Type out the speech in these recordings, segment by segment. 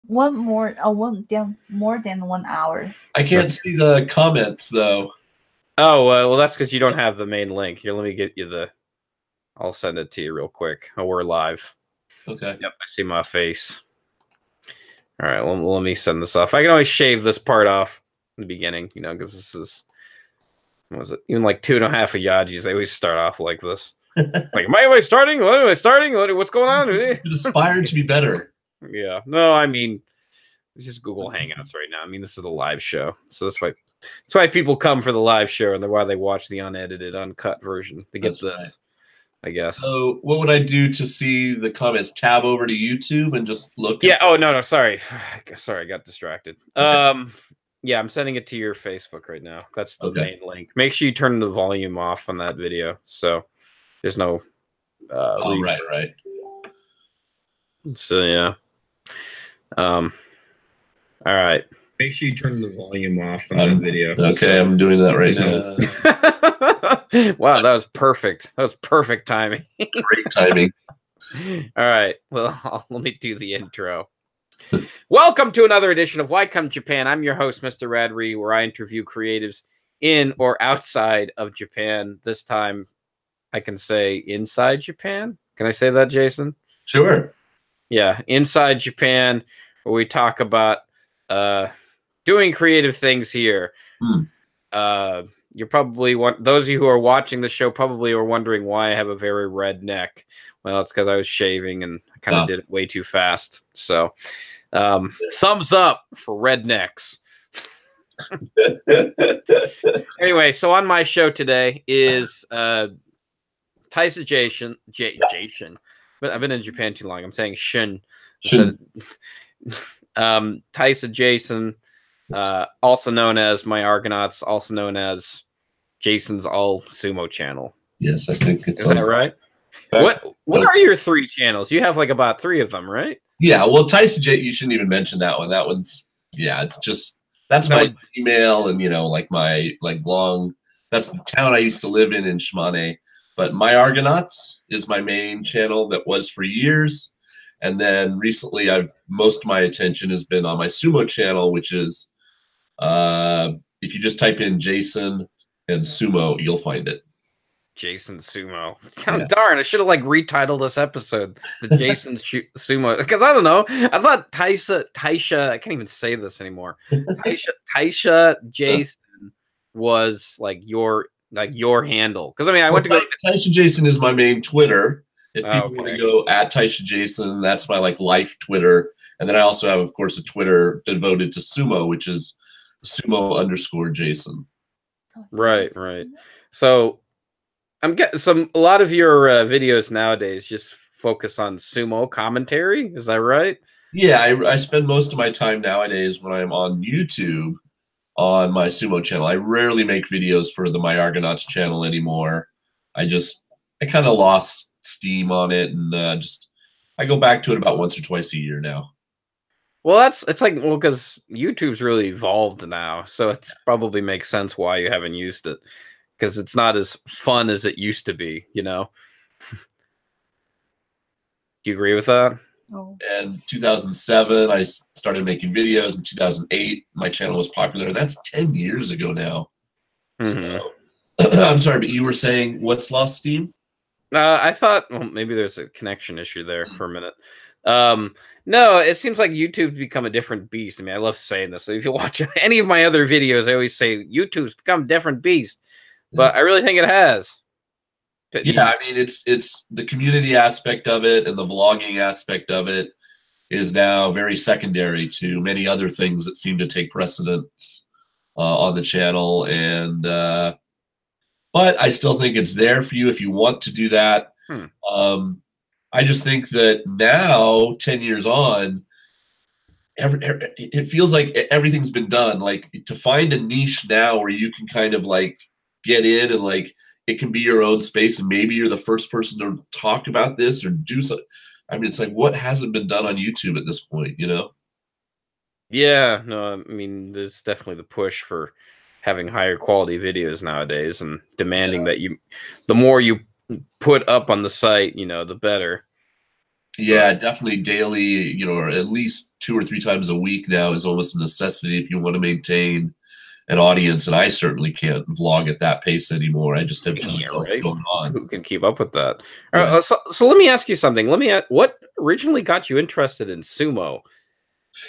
more than 1 hour. I can't see the comments though. Oh, well, that's because you don't have the main link. Here, let me get you the. I'll send it to you real quick. Oh, we're live. Okay. Yep, I see my face. All right, well, let me send this off. I can always shave this part off in the beginning, you know, because this is. What was it? Even like 2.5 Yajis, they always start off like this. Like, am I starting? What am I starting? What's going on? You aspired to be better. Yeah. No, I mean, it's just Google Hangouts right now. I mean, this is a live show, so that's why people come for the live show, and why they watch the unedited, uncut version to get this. Right. I guess. So, what would I do to see the comments? Tab over to YouTube and just look. Yeah. Oh no, sorry, I got distracted. Okay. Yeah, I'm sending it to your Facebook right now. That's the main link. Make sure you turn the volume off on that video, so there's no. Right. So yeah. All right. Make sure you turn the volume off on the video. Okay, I'm doing that right now. Wow, that was perfect. That was perfect timing. Great timing. All right. Well, let me do the intro. Welcome to another edition of Why Come Japan. I'm your host, Mr. Radrey, where I interview creatives in or outside of Japan. This time, I can say inside Japan. Can I say that, Jason? Sure. Yeah, inside Japan, where we talk about doing creative things here. You're probably those of you who are watching the show probably are wondering why I have a very red neck. Well, it's because I was shaving and I kind of did it way too fast. So, thumbs up for rednecks. Anyway, so on my show today is Taisha Jason. But I've been in Japan too long. I'm saying Shin. Taisha Jason, also known as My Argonauts, also known as Jason's All Sumo channel. Yes, I think it's. Is that right? What are your 3 channels? You have like about 3 of them, right? Yeah, well, Taisha J, you shouldn't even mention that one. That one's it's just that's my email and like my long. That's the town I used to live in Shimane. But My Argonauts is my main channel that was for years. And then recently, most of my attention has been on my sumo channel, which is if you just type in Jason and sumo, you'll find it. Jason Sumo. Yeah. Darn, I should have retitled this episode the Jason Sumo, because I don't know. I thought Taisha. I can't even say this anymore. Taisha Jason was your handle, because I mean I went to go. Taisha Jason is my main Twitter. If people want to go at Taisha Jason, that's my life Twitter. And then I also have, of course, a Twitter devoted to sumo, which is sumo_Jason. Right. So I'm getting a lot of your videos nowadays just focus on sumo commentary. Is that right? Yeah, I spend most of my time nowadays when I'm on YouTube on my sumo channel. I rarely make videos for the My Argonauts channel anymore. I kind of lost steam on it, and I go back to it about once or twice a year now. Well, because YouTube's really evolved now, so it probably makes sense why you haven't used it, because it's not as fun as it used to be, Do you agree with that? Oh. In 2007, I started making videos. In 2008, my channel was popular. That's 10 years ago now. Mm-hmm. So, I'm sorry, but you were saying what's lost steam? I thought maybe there's a connection issue there for a minute. No, it seems like YouTube's become a different beast. I mean, I love saying this. So if you watch any of my other videos, I always say YouTube's become a different beast. But I really think it has. Yeah, I mean, it's the community aspect of it and the vlogging aspect of it is now very secondary to many other things that seem to take precedence on the channel. And but I still think it's there for you if you want to do that. I just think that now, 10 years on, it feels like everything's been done. To find a niche now where you can kind of get in and it can be your own space, and maybe you're the first person to talk about this or do something. I mean, it's what hasn't been done on YouTube at this point, Yeah, no, I mean, there's definitely the push for having higher quality videos nowadays and demanding that the more you put up on the site, the better. Yeah, definitely daily, you know, or at least 2 or 3 times a week now is almost a necessity if you want to maintain an audience. And I certainly can't vlog at that pace anymore. I just have too much else going on. Who can keep up with that? Yeah. So let me ask you something. What originally got you interested in sumo?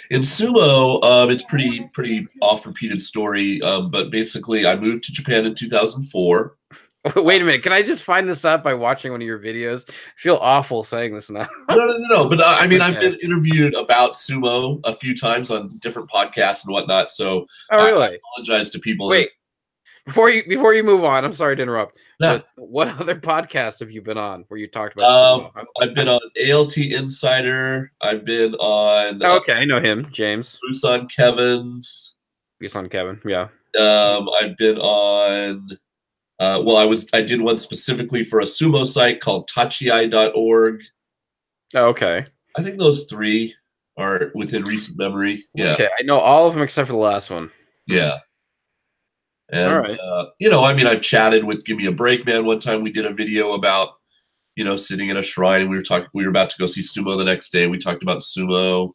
In sumo, it's pretty oft repeated story. But basically, I moved to Japan in 2004. Wait a minute. Can I just find this out by watching one of your videos? I feel awful saying this now. No. But I mean, Okay. I've been interviewed about sumo a few times on different podcasts and whatnot. So really? I apologize to people. Wait, before you move on, I'm sorry to interrupt. Yeah. But what other podcast have you been on where you talked about sumo? I've been on ALT Insider. I've been on. Okay, I know him, James. Busan Kevin's. Busan Kevin, yeah. I've been on. I did one specifically for a sumo site called tachiai.org. Oh, okay. I think those 3 are within recent memory. Yeah. Okay, I know all of them except for the last one. Yeah. And, all right. You know, I mean, I've chatted with Give Me a Break Man. One time we did a video about, you know, sitting in a shrine. And we were about to go see sumo the next day. We talked about sumo.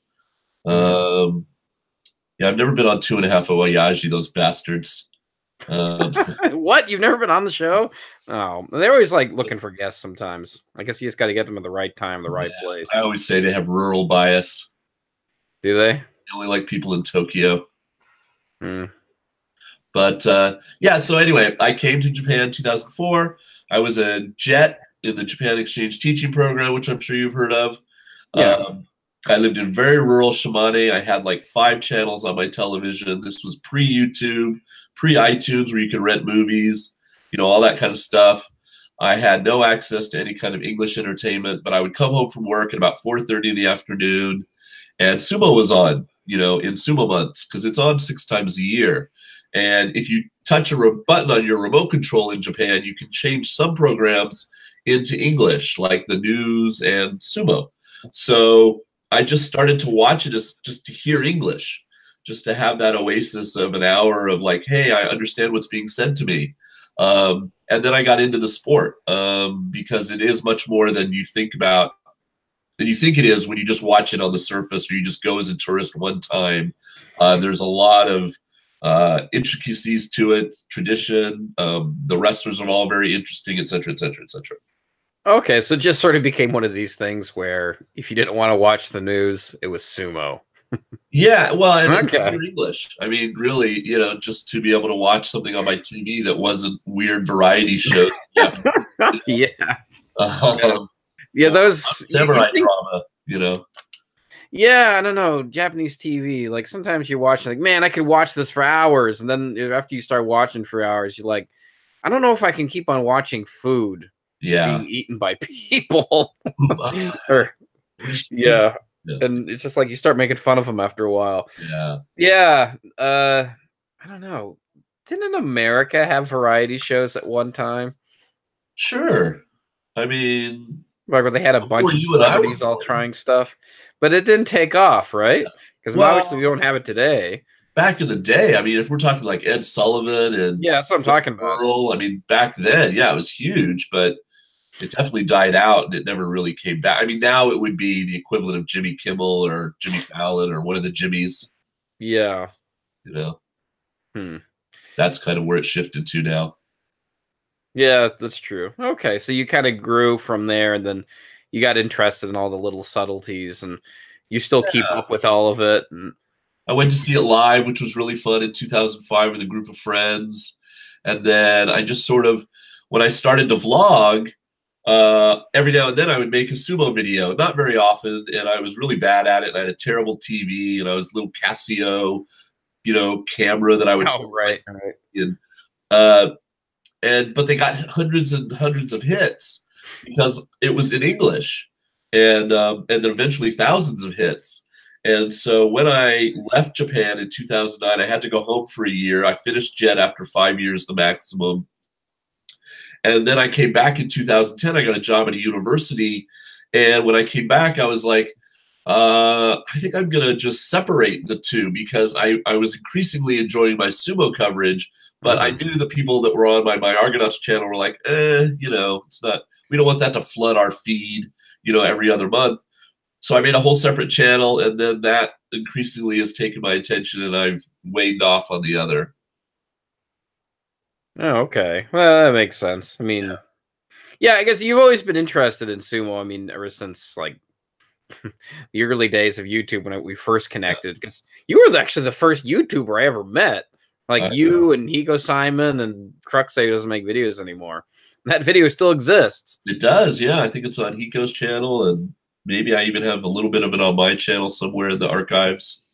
Yeah, I've never been on 2.5 Oyaji, those bastards. What? You've never been on the show? Oh, they're always like looking for guests sometimes. I guess you just got to get them at the right time, the right place. I always say they have rural bias. Do they? They only like people in Tokyo. But yeah, so anyway, I came to Japan in 2004. I was a jet in the Japan Exchange Teaching Program, which I'm sure you've heard of. Yeah. I lived in very rural Shimane. I had like 5 channels on my television. This was pre-YouTube, pre-iTunes, where you could rent movies, you know, all that kind of stuff. I had no access to any kind of English entertainment, but I would come home from work at about 4:30 in the afternoon, and sumo was on, you know, in sumo months, because it's on 6 times a year. And if you touch a button on your remote control in Japan, you can change some programs into English, like the news and sumo. So I just started to watch it just to hear English, just to have that oasis of an hour of like, hey, I understand what's being said to me. And then I got into the sport because it is much more than you think about, than you think it is when you just watch it on the surface, or you just go as a tourist one time. There's a lot of intricacies to it, tradition. The wrestlers are all very interesting, et cetera, et cetera, et cetera. Okay, so it just sort of became one of these things where if you didn't want to watch the news, it was sumo. Yeah, well, and okay. English. I mean, really, you know, just to be able to watch something on my TV that wasn't weird variety shows. Yeah. Yeah, those samurai drama, you know. Yeah, I don't know. Japanese TV, like sometimes you're watching, like, man, I could watch this for hours, and then after you start watching for hours, you're like, I don't know if I can keep on watching food being eaten by people. Yeah. And it's just like you start making fun of them after a while. Yeah. I don't know. Didn't America have variety shows at one time? Sure. I mean, like where they had a bunch of celebrities all trying stuff, but it didn't take off, right? Because obviously we don't have it today. Back in the day, I mean, if we're talking like Ed Sullivan and yeah, that's what I'm talking about. I mean, back then, yeah, it was huge, but it definitely died out and it never really came back. I mean, now it would be the equivalent of Jimmy Kimmel or Jimmy Fallon or one of the Jimmys. Yeah. You know? That's kind of where it shifted to now. Yeah, that's true. Okay, so you kind of grew from there, and then you got interested in all the little subtleties, and you still keep up with all of it. And I went to see it live, which was really fun in 2005 with a group of friends. And then I just sort of, when I started to vlog, every now and then I would make a sumo video, not very often, and I was really bad at it. And I had a terrible TV, and I was a little Casio, you know, camera that I would. Oh, right. But they got hundreds and hundreds of hits because it was in English, and then eventually thousands of hits. And so when I left Japan in 2009, I had to go home for a year. I finished JET after 5 years, the maximum. And then I came back in 2010. I got a job at a university. And when I came back, I was like, I think I'm going to just separate the two, because I was increasingly enjoying my sumo coverage, but I knew the people that were on my Argonauts channel were like, you know, it's not, we don't want that to flood our feed, you know, every other month. So I made a whole separate channel, and then that increasingly has taken my attention, and I've waned off on the other. Oh, okay. Well, that makes sense. I mean, yeah, I guess you've always been interested in sumo. I mean, ever since like the early days of YouTube when we first connected, because you were actually the first YouTuber I ever met. Like you and Hiko Simon and Cruxay doesn't make videos anymore. And that video still exists. It does, yeah. I think it's on Hiko's channel, and maybe I even have a little bit of it on my channel somewhere in the archives.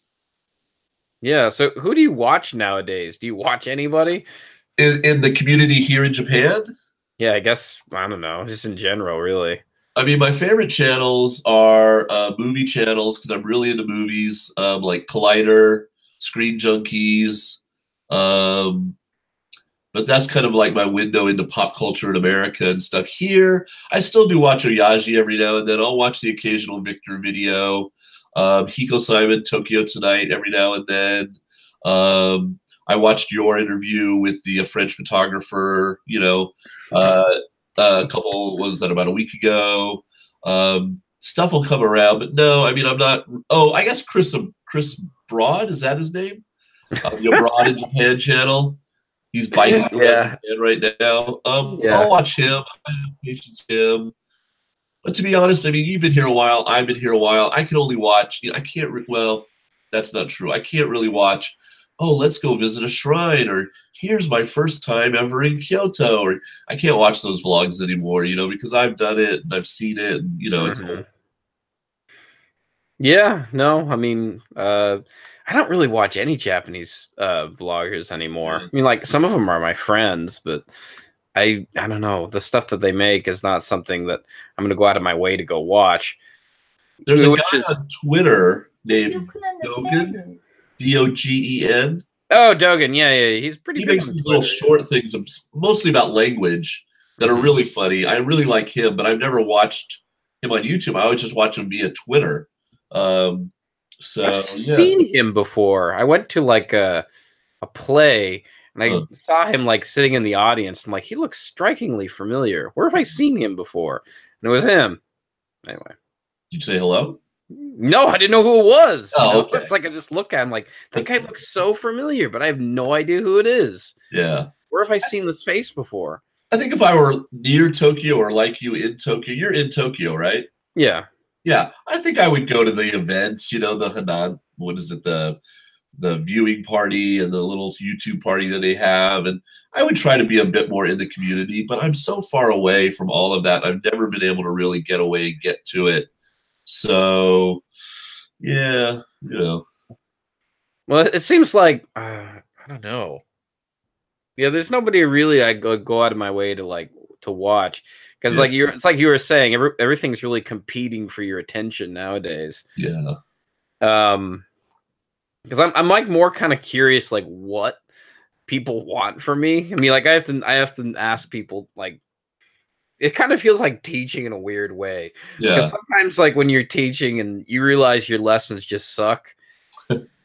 Yeah, so who do you watch nowadays? Do you watch anybody? In the community here in Japan? Yeah, I guess, I don't know, just in general, really. I mean, my favorite channels are movie channels because I'm really into movies, like Collider, Screen Junkies. But that's kind of like my window into pop culture in America and stuff. Here, I still do watch Oyaji every now and then. I'll watch the occasional Victor video. Hiko Simon, Tokyo Tonight every now and then. I watched your interview with the French photographer, you know, a couple, what was that, about a week ago. Stuff will come around, but no, I mean, I'm not. Oh, I guess Chris Broad, is that his name? The Abroad in Japan channel. He's biting Japan right now. I'll watch him. I have patience with him. But to be honest, I mean, you've been here a while. I've been here a while. I can only watch. You know, I can't. Well, that's not true. I can't really watch. Oh, let's go visit a shrine, or here's my first time ever in Kyoto, or I can't watch those vlogs anymore. You know, because I've done it and I've seen it, and you know, it's old. Yeah, no, I mean, I don't really watch any Japanese vloggers anymore. I mean, like some of them are my friends, but I don't know. The stuff that they make is not something that I'm going to go out of my way to go watch. There's a guy on Twitter named Dogen, D-O-G-E-N. Oh, Dogen, yeah, he's pretty. He makes these little short things, mostly about language, that are really funny. I really like him, but I've never watched him on YouTube. I always just watch him via Twitter. So I've seen him before. I went to like a play and I saw him like sitting in the audience. I'm like, he looks strikingly familiar. Where have I seen him before? And it was him. Anyway. Did you say hello? No, I didn't know who it was. Oh, okay. It's like I just look at him like that guy looks so familiar, but I have no idea who it is. Yeah. Where have I seen this face before? I think if I were near Tokyo or like you in Tokyo, you're in Tokyo, right? Yeah. Yeah, I think I would go to the events, you know, the Hanan, what is it, the viewing party and the little YouTube party that they have. And I would try to be a bit more in the community, but I'm so far away from all of that. I've never been able to really get away and get to it. So, yeah, you know. Well, it seems like, I don't know. Yeah, there's nobody really I go out of my way to watch. Because it's like you were saying, everything's really competing for your attention nowadays. Yeah. Because I'm like more kind of curious, like what people want from me. I mean, like I have to ask people, like it kind of feels like teaching in a weird way. Yeah. Because sometimes, like when you're teaching and you realize your lessons just suck,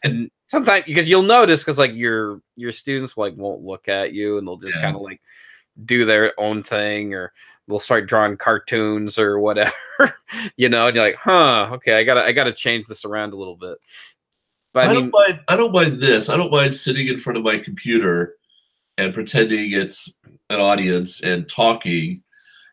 and sometimes because you'll notice because like your students like won't look at you and they'll just kind of like do their own thing, or we'll start drawing cartoons or whatever, you know, and you're like, huh, okay, I gotta change this around a little bit. But I don't mind this. I don't mind sitting in front of my computer and pretending it's an audience and talking.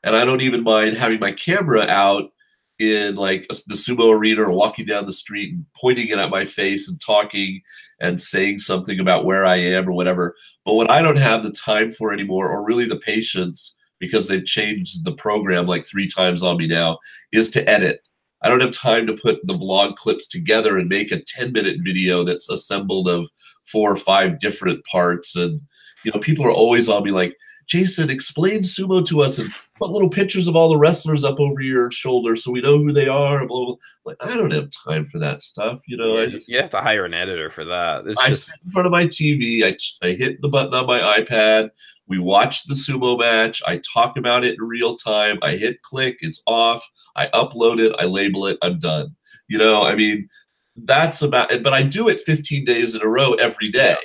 And I don't even mind having my camera out in like the sumo arena or walking down the street and pointing it at my face and talking and saying something about where I am or whatever. But what I don't have the time for anymore, or really the patience, because they've changed the program like 3 times on me now, is to edit. I don't have time to put the vlog clips together and make a 10-minute video that's assembled of 4 or 5 different parts. And, you know, people are always on me like, Jason, explain sumo to us and put little pictures of all the wrestlers up over your shoulder so we know who they are. Blah, blah. Like, I don't have time for that stuff. You know, you have to hire an editor for that. I sit in front of my TV. I hit the button on my iPad. We watch the sumo match. I talk about it in real time. I hit click. It's off. I upload it. I label it. I'm done. You know, I mean, that's about it. But I do it 15 days in a row every day.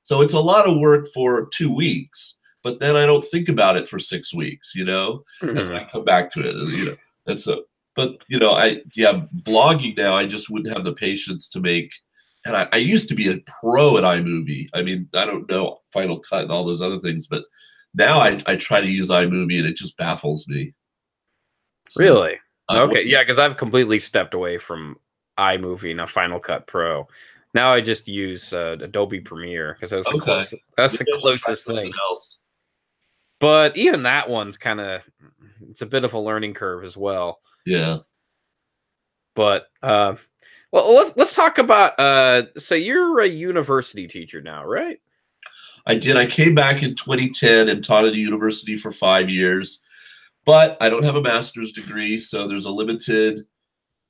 So it's a lot of work for 2 weeks. But then I don't think about it for 6 weeks, you know, and then I come back to it, you know. And so But vlogging now, I just wouldn't have the patience to make. And I used to be a pro at iMovie. I mean, I don't know Final Cut and all those other things, but now I try to use iMovie and it just baffles me. So, really? Okay, yeah, because I've completely stepped away from iMovie and Final Cut Pro. Now I just use Adobe Premiere because that's the closest thing. Else. But even that one's it's a bit of a learning curve as well. Yeah. But well, let's talk about. So you're a university teacher now, right? I did. I came back in 2010 and taught at a university for 5 years, but I don't have a master's degree, so there's a limited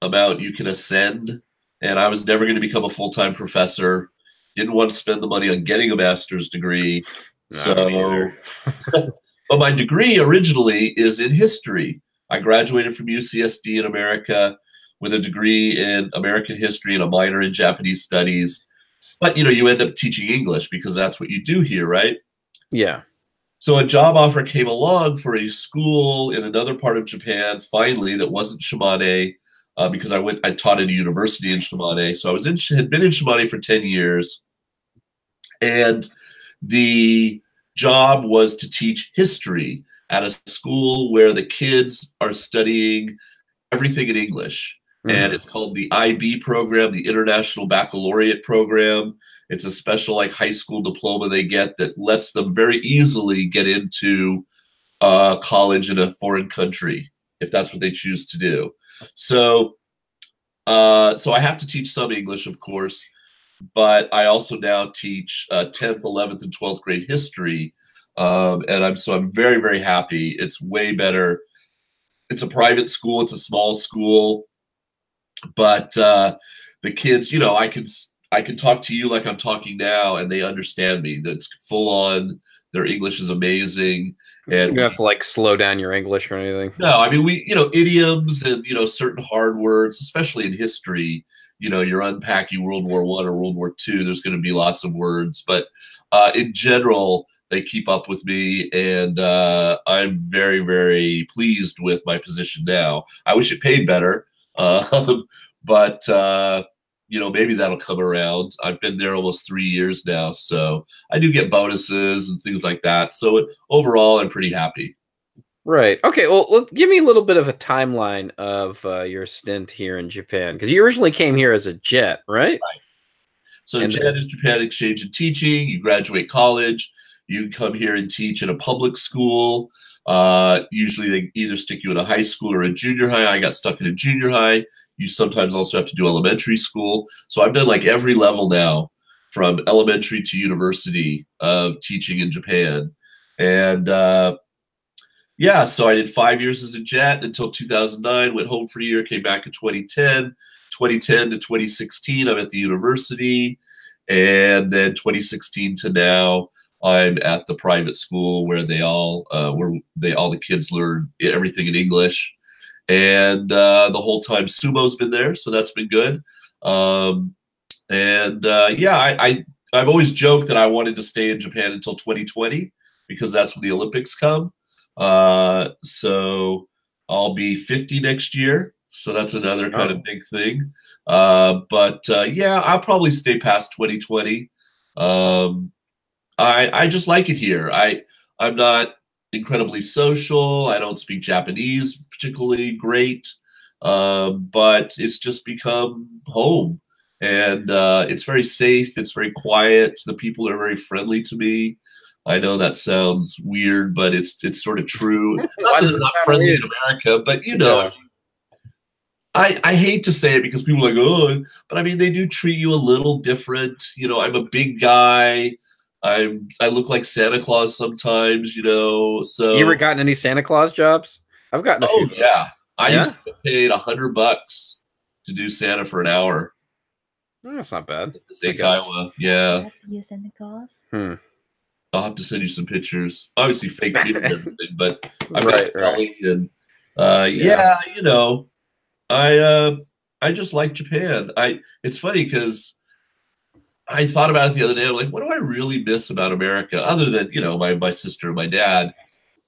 amount you can ascend. And I was never going to become a full-time professor. Didn't want to spend the money on getting a master's degree. So, but my degree originally is in history. I graduated from UCSD in America with a degree in American history and a minor in Japanese studies. But, you end up teaching English because that's what you do here, right? Yeah. So a job offer came along for a school in another part of Japan, finally, that wasn't Shimane, because I taught at a university in Shimane. So had been in Shimane for 10 years. And the job was to teach history at a school where the kids are studying everything in English. And it's called the IB program, the International Baccalaureate program. It's a special high school diploma they get that lets them very easily get into college in a foreign country if that's what they choose to do. So, so I have to teach some English, of course, but I also now teach 10th, 11th, and 12th grade history, and I'm very, very happy. It's way better. It's a private school. It's a small school. But the kids, I can talk to you like I'm talking now, and they understand me. That's full on. Their English is amazing, and you don't have to slow down your English or anything. No, I mean idioms and certain hard words, especially in history. You're unpacking World War I or World War II. There's going to be lots of words, but in general, they keep up with me, and I'm very, very pleased with my position now. I wish it paid better. But maybe that'll come around. I've been there almost 3 years now, so I do get bonuses and things like that. So overall, I'm pretty happy. Right. Okay. Well, give me a little bit of a timeline of your stint here in Japan, because you originally came here as a JET, right? Right. So JET is Japan Exchange and Teaching. You graduate college, you come here and teach in a public school. Usually they either stick you in a high school or a junior high. I got stuck in a junior high. You sometimes also have to do elementary school. So I've done every level now, from elementary to university, of teaching in Japan. And yeah, so I did 5 years as a JET until 2009, went home for a year, came back in 2010. 2010 to 2016, I'm at the university. And then 2016 to now, I'm at the private school where all the kids learn everything in English. And the whole time sumo's been there, so that's been good. Yeah, I've always joked that I wanted to stay in Japan until 2020 because that's when the Olympics come. So I'll be 50 next year, so that's another kind of big thing. Yeah, I'll probably stay past 2020. I just like it here. I'm not incredibly social. I don't speak Japanese particularly great, but it's just become home, and it's very safe. It's very quiet. The people are very friendly to me. I know that sounds weird, but it's sort of true. Not that it's not friendly in America, but I hate to say it because people are like, oh, but I mean, they do treat you a little different. I'm a big guy. I look like Santa Claus sometimes, so. You ever gotten any Santa Claus jobs? I've gotten a few. Oh, yeah. I used to get paid $100 to do Santa for an hour. That's not bad. Iowa. Yeah. You Santa Claus? I'll have to send you some pictures. Obviously fake people and everything, but I've right. And I just like Japan. It's funny because I thought about it the other day. I'm like, what do I really miss about America other than, my sister and my dad?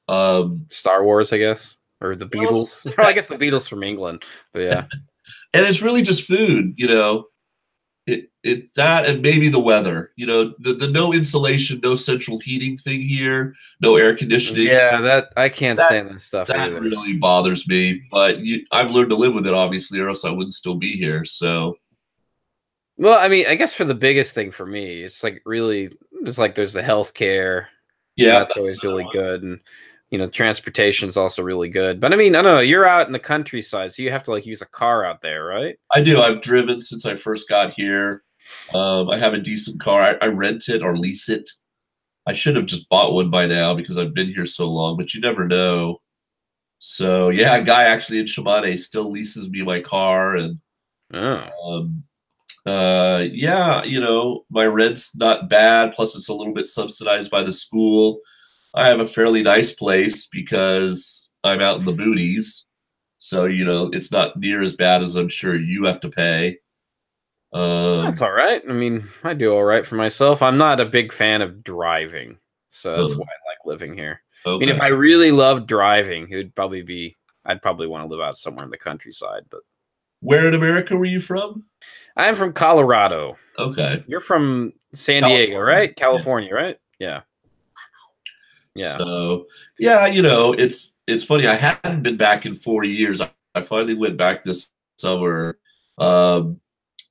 Star Wars, I guess. or the Beatles. Well, I guess the Beatles from England, but yeah. And it's really just food, you know. That and maybe the weather, you know, the no insulation, no central heating thing here, no air conditioning. Yeah, that I can't stand that stuff That either. really bothers me, but I've learned to live with it, obviously, or else I wouldn't still be here. So, well, I mean, I guess for the biggest thing for me, it's like really, it's like there's the healthcare. yeah, that's always really good, and you know, transportation is also really good. But I mean, I don't know, you're out in the countryside, so you have to like use a car out there, right? I do. I've driven since I first got here. I have a decent car. I rent it or lease it. I should have just bought one by now because I've been here so long, but you never know. So yeah, a guy actually in Shimane still leases me my car, and yeah, you know, my rent's not bad. Plus, it's a little bit subsidized by the school. I have a fairly nice place because I'm out in the boonies. So, you know, it's not near as bad as I'm sure you have to pay. That's all right. I mean, I do all right for myself. I'm not a big fan of driving, so that's why I like living here. Okay. I mean, if I really loved driving, I'd probably want to live out somewhere in the countryside. But where in America were you from? I'm from Colorado. Okay. You're from San Diego, right? California, right? Yeah. Yeah. So, yeah, you know, it's funny. I hadn't been back in 4 years. I finally went back this summer.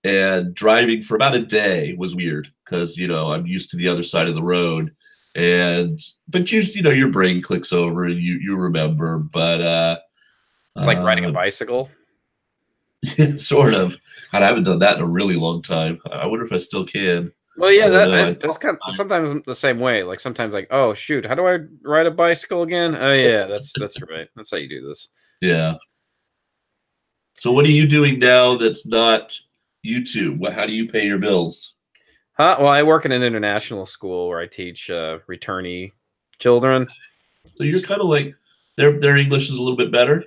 And driving for about a day was weird because, you know, I'm used to the other side of the road. But you know, your brain clicks over and you remember. But like riding a bicycle? Sort of. God, I haven't done that in a really long time. I wonder if I still can. Well, yeah, that's kind of sometimes the same way. Like sometimes, like, oh shoot, how do I ride a bicycle again? Oh yeah, that's right. That's how you do this. Yeah. So what are you doing now that's not YouTube? How do you pay your bills? Well, I work in an international school where I teach returnee children. So you're kind of like their English is a little bit better.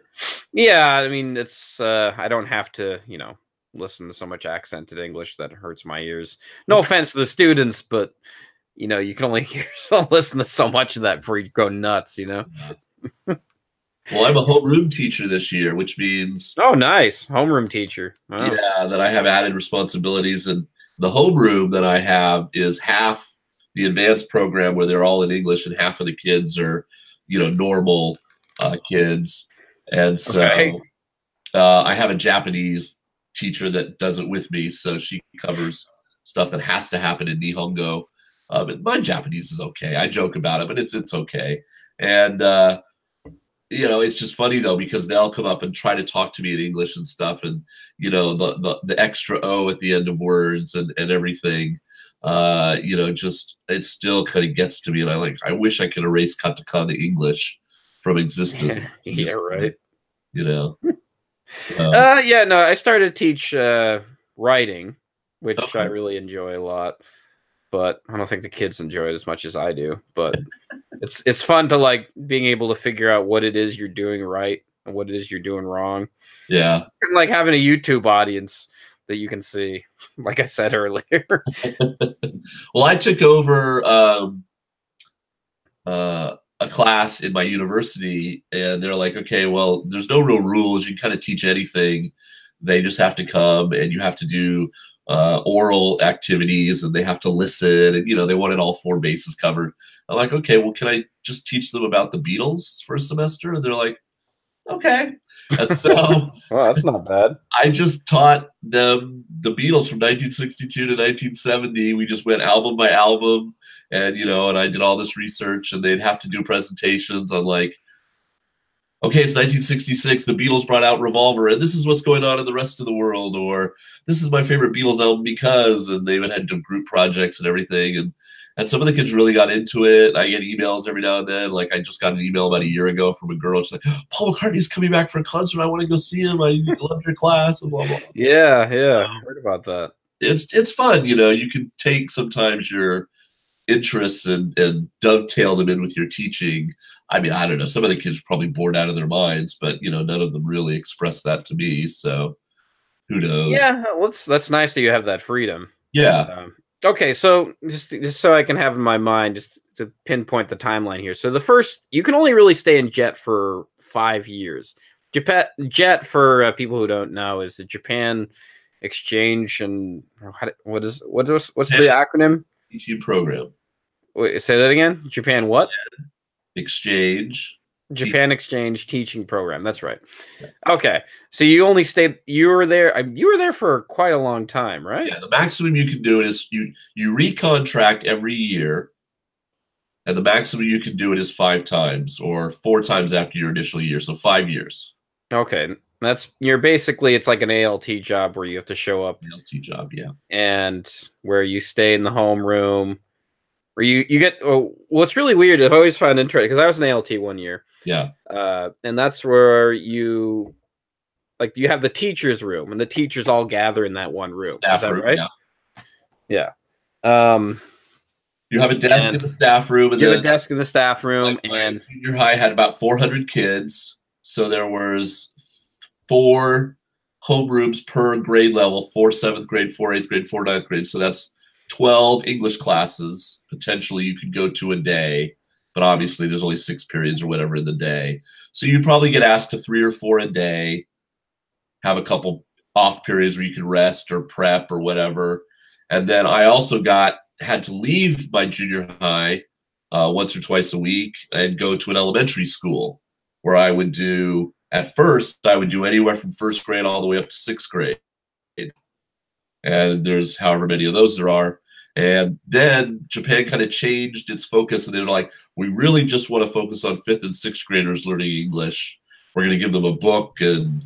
Yeah, I mean it's I don't have to, you know, listen to so much accented English that hurts my ears. No offense to the students, but you know, you can only listen to so much of that before you go nuts, you know. Well, I'm a homeroom teacher this year, which means nice homeroom teacher. Wow. Yeah, that I have added responsibilities, and the homeroom that I have is half the advanced program where they're all in English, and half of the kids are, you know, normal kids, and so I have a Japanese teacher that does it with me, so she covers stuff that has to happen in Nihongo. And my Japanese is okay. I joke about it, but it's okay, and you know, it's just funny though because they'll come up and try to talk to me in English and stuff, and you know the extra O at the end of words and everything, you know, just it still kind of gets to me, and I wish I could erase katakana English from existence. Yeah, right. You know. Yeah, no, I started to teach writing, which I really enjoy a lot. But I don't think the kids enjoy it as much as I do. But it's fun to like being able to figure out what it is you're doing right and what it is you're doing wrong. Yeah. And like having a YouTube audience that you can see, like I said earlier. Well, I took over a class in my university, and they're like, okay, well, there's no real rules. You can kind of teach anything. They just have to come, and you have to do oral activities, and they have to listen, and you know, they wanted all 4 bases covered. I'm like, okay, well, can I just teach them about the Beatles for a semester? And they're like, okay. And so well, that's not bad. I just taught them the Beatles from 1962 to 1970. We just went album by album, and you know, and I did all this research, and they'd have to do presentations on like, okay, it's 1966. The Beatles brought out Revolver, and this is what's going on in the rest of the world, or this is my favorite Beatles album because, and they would have to do group projects and everything, and some of the kids really got into it. I get emails every now and then. Like I just got an email about a year ago from a girl. She's like, Paul McCartney's coming back for a concert. I want to go see him. I love your class and blah blah. Yeah, I heard about that. It's fun, you know. You can take sometimes your interests and dovetail them in with your teaching. I mean, I don't know. Some of the kids are probably bored out of their minds, but you know, none of them really expressed that to me. So who knows? Yeah, well, that's nice that you have that freedom. Yeah. Okay, so just so I can have in my mind, just to pinpoint the timeline here. So the first, you can only really stay in JET for 5 years. Japan JET, for people who don't know, is the Japan Exchange, and what's the acronym? Teaching program. Wait, say that again. Japan what? Exchange. Japan Exchange Teaching Program. That's right. Okay, so you only stayed. You were there. You were there for quite a long time, right? Yeah. The maximum you can do it is you recontract every year, and the maximum you can do it is 5 times or 4 times after your initial year. So 5 years. Okay, you're basically, it's like an ALT job where you have to show up. ALT job, yeah. And where you stay in the homeroom, where you get. What's really weird, I've always found interesting, because I was an ALT one year. Yeah. And that's where you have the teachers' room, and the teachers all gather in that one room. Staff Is that room, right? Yeah. Yeah. You have a desk in the staff room, and you have a desk in the staff room, and junior high had about 400 kids. So there was 4 homerooms per grade level, 4 7th grade, 4 8th grade, 4 9th grade. So that's 12 English classes potentially you could go to a day, but obviously there's only 6 periods or whatever in the day. So you'd probably get asked to 3 or 4 a day, have a couple off periods where you could rest or prep or whatever. And then I also had to leave my junior high once or twice a week and go to an elementary school, where I would do, at first, I would do anywhere from 1st grade all the way up to 6th grade. And there's however many of those there are. And then Japan kind of changed its focus, and they were like, we really just want to focus on 5th and 6th graders learning English. We're going to give them a book, and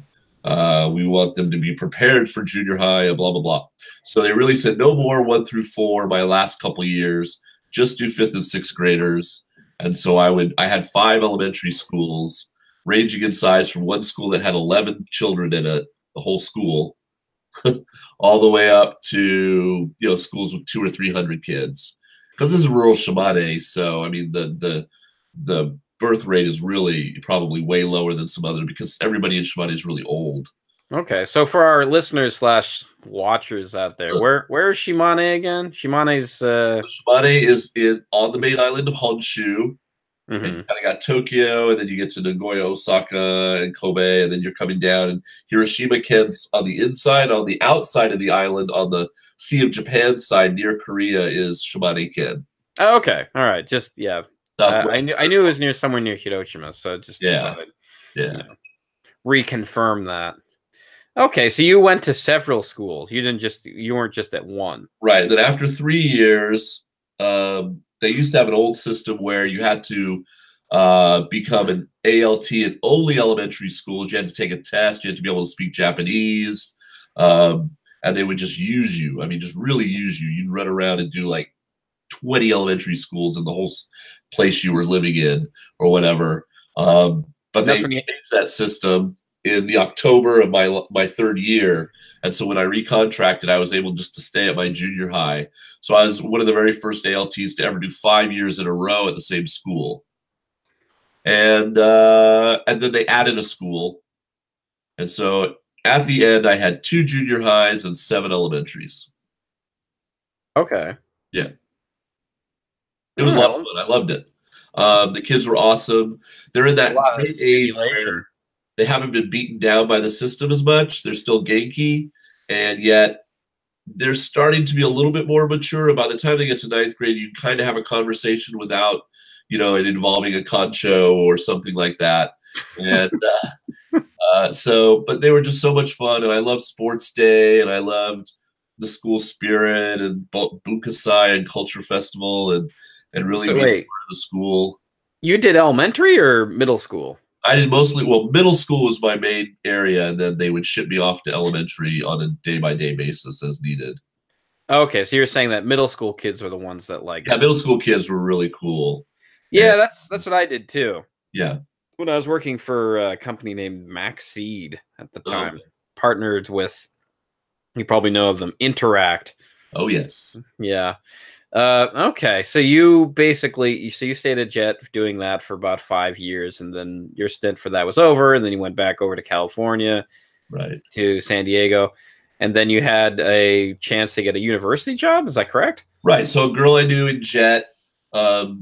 we want them to be prepared for junior high, and blah, blah, blah. So they really said no more 1 through 4 my last couple years, just do 5th and 6th graders. And so I had 5 elementary schools, ranging in size from one school that had 11 children in it, the whole school, all the way up to schools with 200 or 300 kids. Because this is rural Shimane, so I mean the birth rate is really probably way lower than some other, because everybody in Shimane is really old. Okay, so for our listeners / watchers out there, where is Shimane again? Shimane is on the main island of Honshu. And you kind of got Tokyo, and then you get to Nagoya, Osaka, and Kobe, and then you're coming down, and Hiroshima-ken's on the inside. On the outside of the island, on the Sea of Japan side near Korea, is Shimane-ken. Oh, okay, all right, just I knew it was somewhere near Hiroshima, so just reconfirm that. Okay, so you went to several schools. You weren't just at one. Right. Then after 3 years, they used to have an old system where you had to become an ALT in only elementary schools. You had to take a test. You had to be able to speak Japanese. And they would just use you. I mean, just really use you. You'd run around and do like 20 elementary schools in the whole place you were living in or whatever. But they changed that system in the October of my 3rd year. And so when I recontracted, I was able just to stay at my junior high. So I was one of the very first ALTs to ever do 5 years in a row at the same school. And then they added a school. And so at the end, I had 2 junior highs and 7 elementaries. Okay. Yeah. It was a lot of fun. I loved it. The kids were awesome. They're in that age where they haven't been beaten down by the system as much. They're still Genki, and yet they're starting to be a little bit more mature. And by the time they get to 9th grade, you kind of have a conversation without, it involving a concho or something like that. And but they were just so much fun. And I loved sports day, and I loved the school spirit and Bunkasai and culture festival, and really being part of the school. You did elementary or middle school? I did middle school was my main area, and then they would ship me off to elementary on a day-by-day basis as needed. Okay, so you're saying that middle school kids were the ones that Yeah, middle school kids were really cool. Yeah, that's what I did too. Yeah. When I was working for a company named Max Seed at the time, partnered with, you probably know of them, Interact. Oh, yes. Yeah. Okay, so you stayed at Jet doing that for about 5 years, and then your stint for that was over, and then you went back over to California, right, to San Diego, and then you had a chance to get a university job. Is that correct? Right. So a girl I knew in Jet, the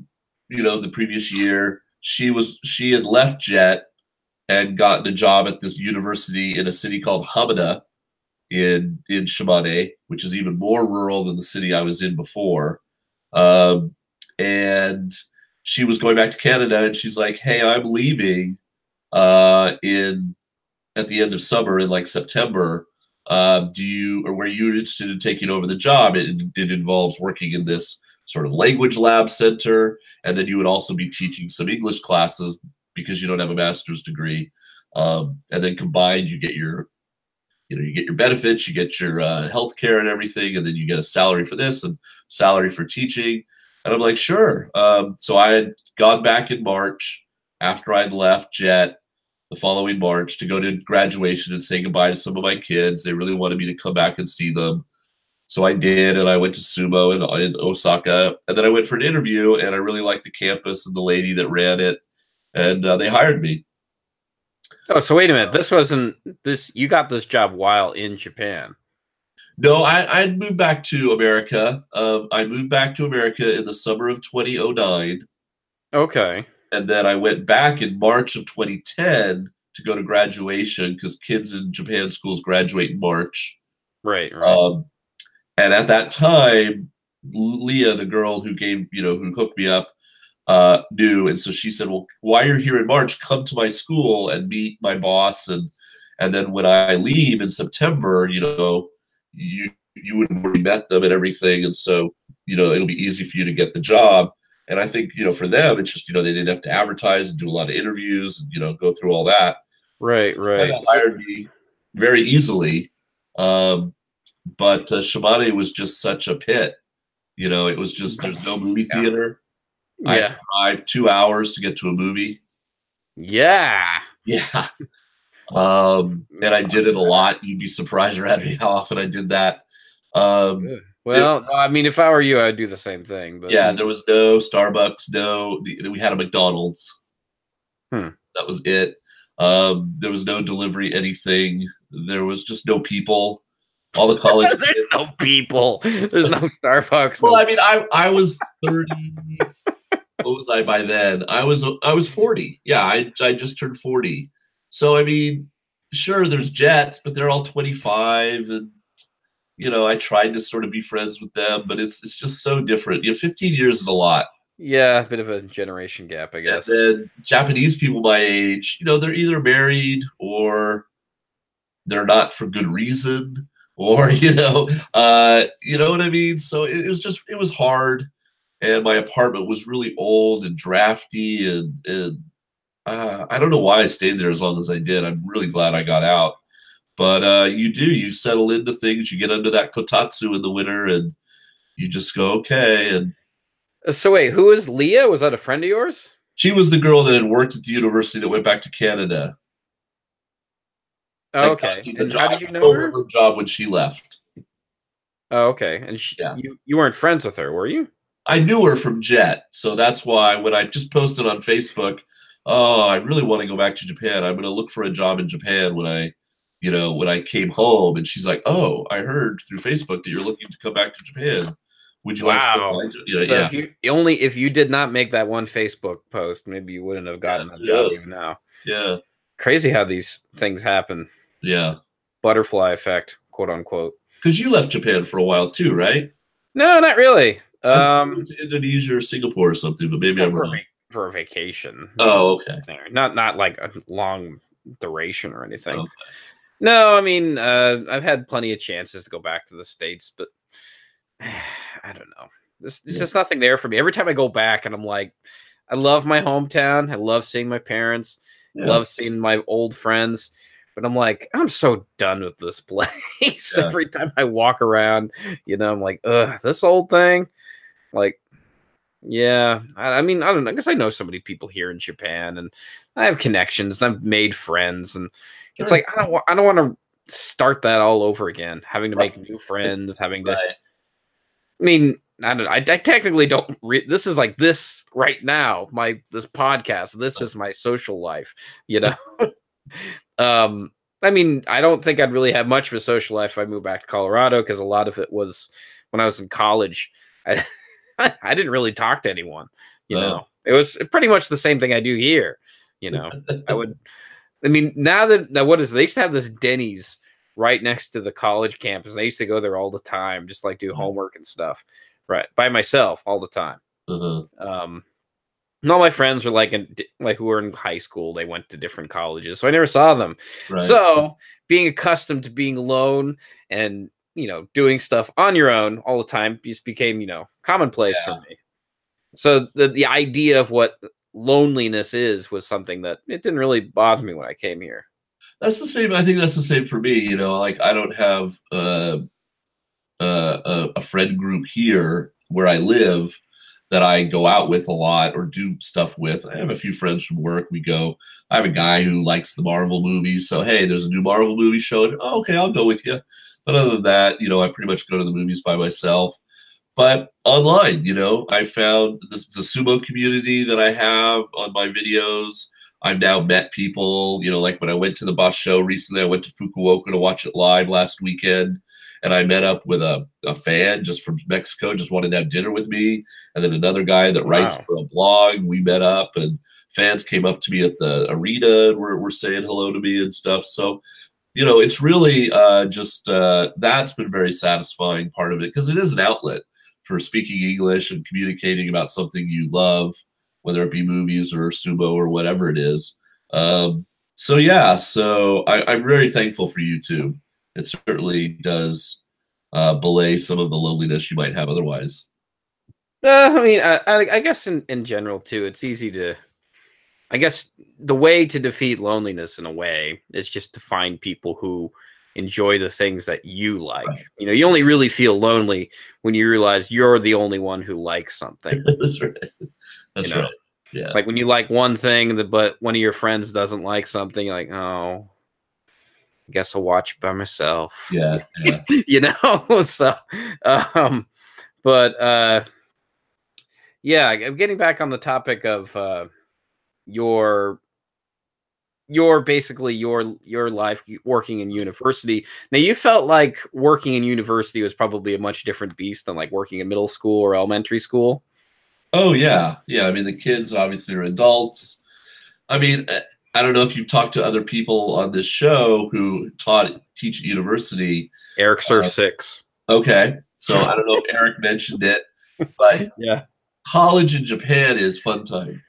previous year, she had left Jet and gotten a job at this university in a city called Hamada in Shimane, which is even more rural than the city I was in before. And she was going back to Canada, and she's like, "Hey, I'm leaving in at the end of summer in like September. Were you interested in taking over the job? It involves working in this sort of language lab center, and then you would also be teaching some English classes because you don't have a master's degree. And then combined, you get your benefits, you get your health care and everything, and then you get a salary for this and salary for teaching." And I'm like, sure. So I had gone back in March after I'd left Jet the following March to go to graduation and say goodbye to some of my kids. They really wanted me to come back and see them. So I did, and I went to Sumo in Osaka. And then I went for an interview, and I really liked the campus and the lady that ran it, and they hired me. Oh, so wait a minute. You got this job while in Japan. No, I moved back to America. I moved back to America in the summer of 2009. Okay. And then I went back in March of 2010 to go to graduation because kids in Japan schools graduate in March. Right. And at that time, Leah, the girl who hooked me up, knew. And so she said, "Well, while you're here in March, come to my school and meet my boss. And then when I leave in September, you would have already met them and everything. And so, it'll be easy for you to get the job." And I think, for them, it's just, they didn't have to advertise and do a lot of interviews and, go through all that. Right. And they hired me very easily. But Shimane was just such a pit. It was just, there's no movie theater. Yeah. I had to drive 2 hours to get to a movie. Yeah. Yeah. And I did it a lot. You'd be surprised, Radrey, how often I did that. Well, I mean, if I were you, I'd do the same thing. But yeah, there was no Starbucks. We had a McDonald's. That was it. There was no delivery, anything. There was just no people. All the college. There's no people. There's no Starbucks. Well, I mean, I was 30. What was I by then? I was 40. Yeah, I just turned 40. So I mean, sure, there's Jets, but they're all 25, and I tried to sort of be friends with them, but it's just so different. 15 years is a lot. Yeah, a bit of a generation gap, I guess. And then Japanese people my age, they're either married or they're not for good reason, or you know what I mean. So it was hard, and my apartment was really old and drafty, and I don't know why I stayed there as long as I did. I'm really glad I got out. But you settle into things. You get under that kotatsu in the winter, and you just go, okay. And so wait, who is Leah? Was that a friend of yours? She was the girl that had worked at the university that went back to Canada. Oh, okay. And how did you know her? Her job when she left. Oh, okay. And you weren't friends with her, were you? I knew her from Jet, so that's why when I just posted on Facebook, "Oh, I really want to go back to Japan. I'm going to look for a job in Japan when I came home." And she's like, "Oh, I heard through Facebook that you're looking to come back to Japan. Would you like to?" So if you did not make that one Facebook post, maybe you wouldn't have gotten that job even now. Yeah. Crazy how these things happen. Yeah. Butterfly effect, quote unquote. Because you left Japan for a while too, right? No, not really. I went to Indonesia or Singapore or something, but maybe I'm wrong. For a vacation. Oh, okay. Not like a long duration or anything. Okay. No, I mean, I've had plenty of chances to go back to the States, but I don't know. There's just nothing there for me. Every time I go back and I'm like, I love my hometown. I love seeing my parents. I love seeing my old friends. But I'm like, I'm so done with this place. Yeah. Every time I walk around, I'm like, ugh, this old thing. Like, yeah. I mean, I don't know. I guess I know so many people here in Japan, and I have connections, and I've made friends, and it's like I don't want to start that all over again. Having to make new friends, having to. I mean, I don't know. I technically don't. This is like this right now. This podcast. This is my social life. I mean, I don't think I'd really have much of a social life if I moved back to Colorado, because a lot of it was when I was in college. I didn't really talk to anyone. It was pretty much the same thing I do here. I would I mean, now what is it? They used to have this Denny's right next to the college campus. I used to go there all the time, just like do homework and stuff, right, by myself all the time. And all my friends were like who were in high school. They went to different colleges, so I never saw them. Right. So being accustomed to being alone and doing stuff on your own all the time just became commonplace for me. So the idea of what loneliness was something that it didn't really bother me when I came here. That's the same. I think that's the same for me. Like I don't have a friend group here where I live that I go out with a lot or do stuff with. I have a few friends from work. I have a guy who likes the Marvel movies. So, hey, there's a new Marvel movie showing. Oh, okay, I'll go with you. But other than that, I pretty much go to the movies by myself. But online, I found the sumo community that I have on my videos. I've now met people, like when I went to the bus show recently, I went to Fukuoka to watch it live last weekend. And I met up with a fan just from Mexico, just wanted to have dinner with me. And then another guy that writes for a blog, we met up, and fans came up to me at the arena and were saying hello to me and stuff. So, it's really that's been a very satisfying part of it, because it is an outlet for speaking English and communicating about something you love, whether it be movies or sumo or whatever it is. So I'm very thankful for YouTube. It certainly does belay some of the loneliness you might have otherwise. I mean, I guess in general, too, it's easy to... I guess the way to defeat loneliness, in a way, is just to find people who enjoy the things that you like. Right. You only really feel lonely when you realize you're the only one who likes something. That's right. That's right. Yeah. Like when you like one thing, but one of your friends doesn't like something, you're like, oh... guess I'll watch by myself. Yeah. So I'm getting back on the topic of your basically your life working in university. Now, you felt like working in university was probably a much different beast than like working in middle school or elementary school. Oh yeah. I mean, the kids obviously are adults. I mean, I don't know if you've talked to other people on this show who teach at university. Eric served 6. Okay. So I don't know if Eric mentioned it, but yeah, college in Japan is fun time.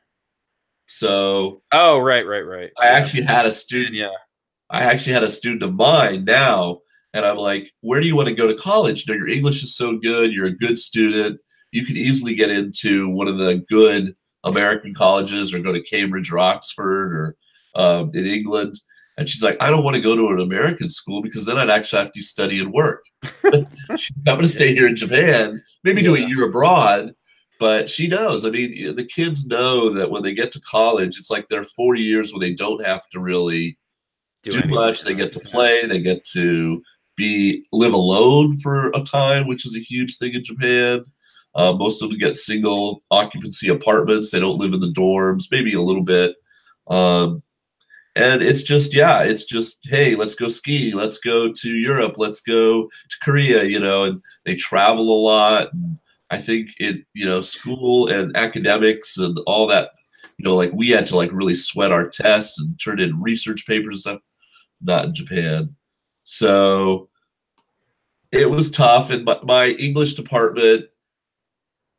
So right. I actually had a student. Yeah. I actually had a student of mine now, and I'm like, where do you want to go to college? Your English is so good. You're a good student. You could easily get into one of the good American colleges or go to Cambridge or Oxford or in England. And she's like, I don't want to go to an American school because then I'd actually have to study and work. I'm going to stay here in Japan, maybe do a year abroad. But she knows. I mean, the kids know that when they get to college, it's like their 4 years where they don't have to really do much. They get to play. They get to live alone for a time, which is a huge thing in Japan. Most of them get single occupancy apartments. They don't live in the dorms, maybe a little bit. And it's just, hey, let's go skiing. Let's go to Europe. Let's go to Korea, and they travel a lot. And I think school and academics and all that, like we had to like really sweat our tests and turn in research papers and stuff, not in Japan. So it was tough. And my English department,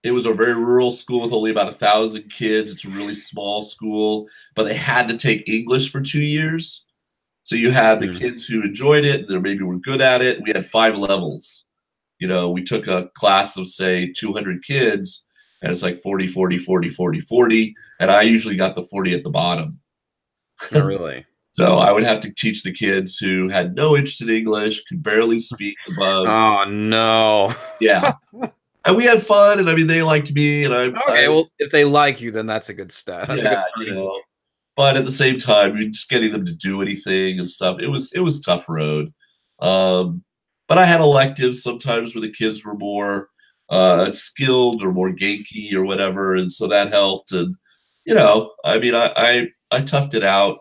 it was a very rural school with only about 1,000 kids. It's a really small school, but they had to take English for 2 years. So you had the kids who enjoyed it, and maybe were good at it. We had 5 levels. We took a class of, say, 200 kids, and it's like 40, 40, 40, 40, 40. And I usually got the 40 at the bottom. Oh, really? So I would have to teach the kids who had no interest in English, could barely speak above. Oh, no. Yeah. And we had fun, and I mean, they liked me, and well, if they like you, then that's a good start. That's a good But at the same time, just getting them to do anything and stuff, it was a tough road. But I had electives sometimes where the kids were more skilled or more Genki or whatever, and so that helped. And I mean, I toughed it out,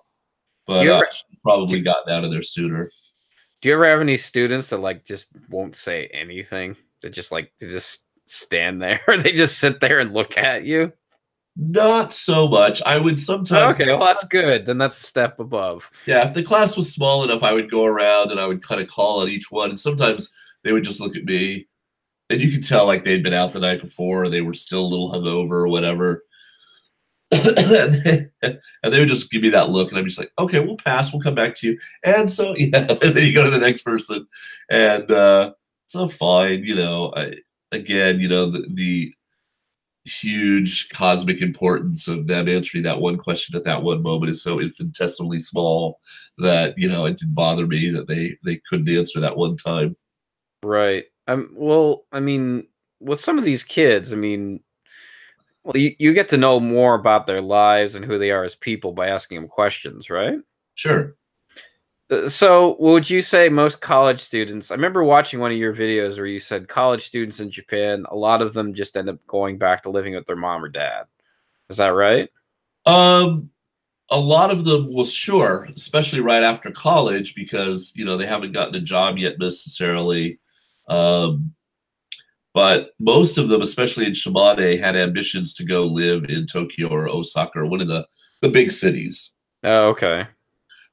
but I probably gotten out of there sooner. Do you ever have any students that like just won't say anything? They just stand there, or they just sit there and look at you? Not so much. I would sometimes. Okay, well that's good. Then that's a step above. Yeah, if the class was small enough, I would go around and I would kind of call on each one. And sometimes they would just look at me, and you could tell like they'd been out the night before, or they were still a little hungover or whatever. and they would just give me that look, and I'm just like, okay, we'll pass. We'll come back to you. And so, yeah, and then you go to the next person, and so fine. Again, the huge cosmic importance of them answering that one question at that one moment is so infinitesimally small that it didn't bother me that they couldn't answer that one time. Right. Well, I mean, with some of these kids, I mean, well, you get to know more about their lives and who they are as people by asking them questions, right? Sure. So, would you say most college students? I remember watching one of your videos where you said college students in Japan, a lot of them just end up going back to living with their mom or dad. Is that right? A lot of them, well, sure, especially right after college because they haven't gotten a job yet necessarily. But most of them, especially in Shimane, had ambitions to go live in Tokyo or Osaka or one of the big cities. Oh, okay.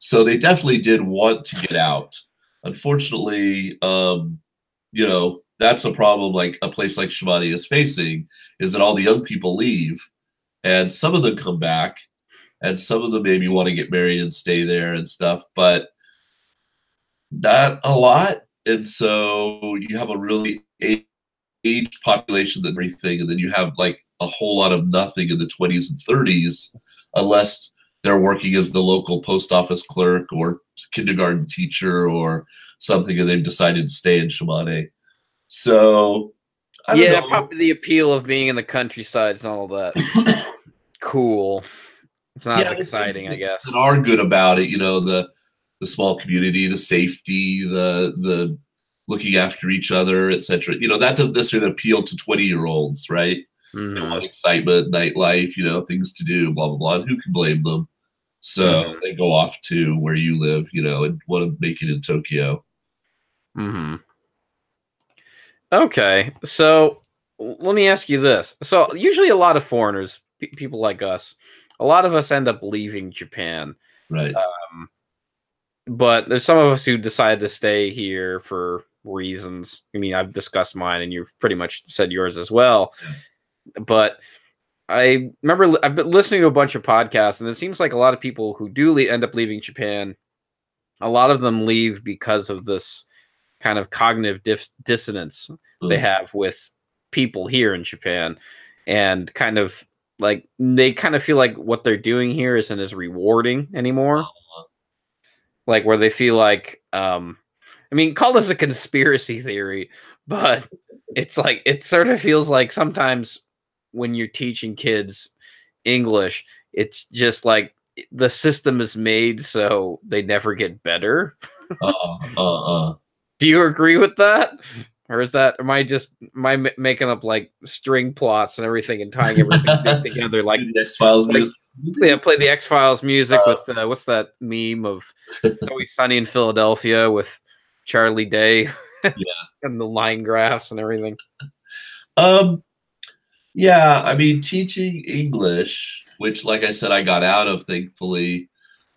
So they definitely did want to get out. Unfortunately, that's a problem like a place like Shimane is facing, is that all the young people leave, and some of them come back, and some of them maybe want to get married and stay there and stuff, but not a lot. And so you have a really aged population than everything, and then you have like a whole lot of nothing in the 20s and 30s, unless they're working as the local post office clerk or kindergarten teacher or something, and they've decided to stay in Shimane. So, I don't know. Probably the appeal of being in the countryside is not all that cool. It's not as exciting, I guess. That are good about it, the small community, the safety, the looking after each other, etc. That doesn't necessarily appeal to 20-year-olds, right? Mm-hmm. They want excitement, nightlife, things to do, blah, blah, blah. And who can blame them? So they go off to where you live, and want to make it in Tokyo. Mm-hmm. Okay, so let me ask you this. So usually a lot of foreigners, people like us, a lot of us end up leaving Japan. Right. But there's some of us who decide to stay here for reasons. I mean, I've discussed mine, and you've pretty much said yours as well. Yeah. But I remember I've been listening to a bunch of podcasts, and it seems like a lot of people who do end up leaving Japan, a lot of them leave because of this kind of cognitive dissonance they have with people here in Japan, and kind of like they kind of feel like what they're doing here isn't as rewarding anymore. Like where they feel like, I mean, call this a conspiracy theory, but it's like, it sort of feels like sometimes when you're teaching kids English, it's just like the system is made so they never get better. Do you agree with that? Or am I making up like string plots and everything and tying everything together? Like the X-Files music. Yeah, play the X-Files music with what's that meme of It's Always Sunny in Philadelphia with Charlie Day and the line graphs and everything. Yeah, I mean, teaching English, which, like I said, I got out of, thankfully.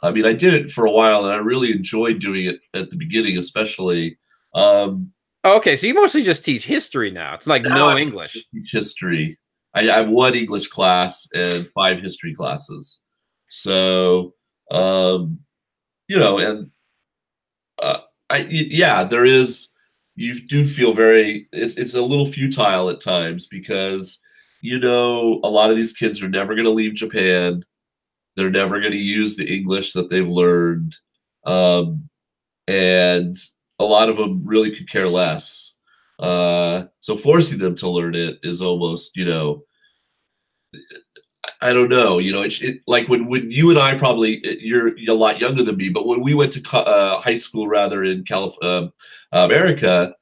I mean, I did it for a while, and I really enjoyed doing it at the beginning, especially. Okay, so you mostly just teach history now. It's like no English. Teach history. I have one English class and 5 history classes. So, and there is. You do feel it's a little futile at times because a lot of these kids are never going to leave Japan. They're never going to use the English that they've learned, and a lot of them really could care less. So forcing them to learn it is almost, I don't know. Like when you and I you're a lot younger than me, but when we went to high school, rather in America,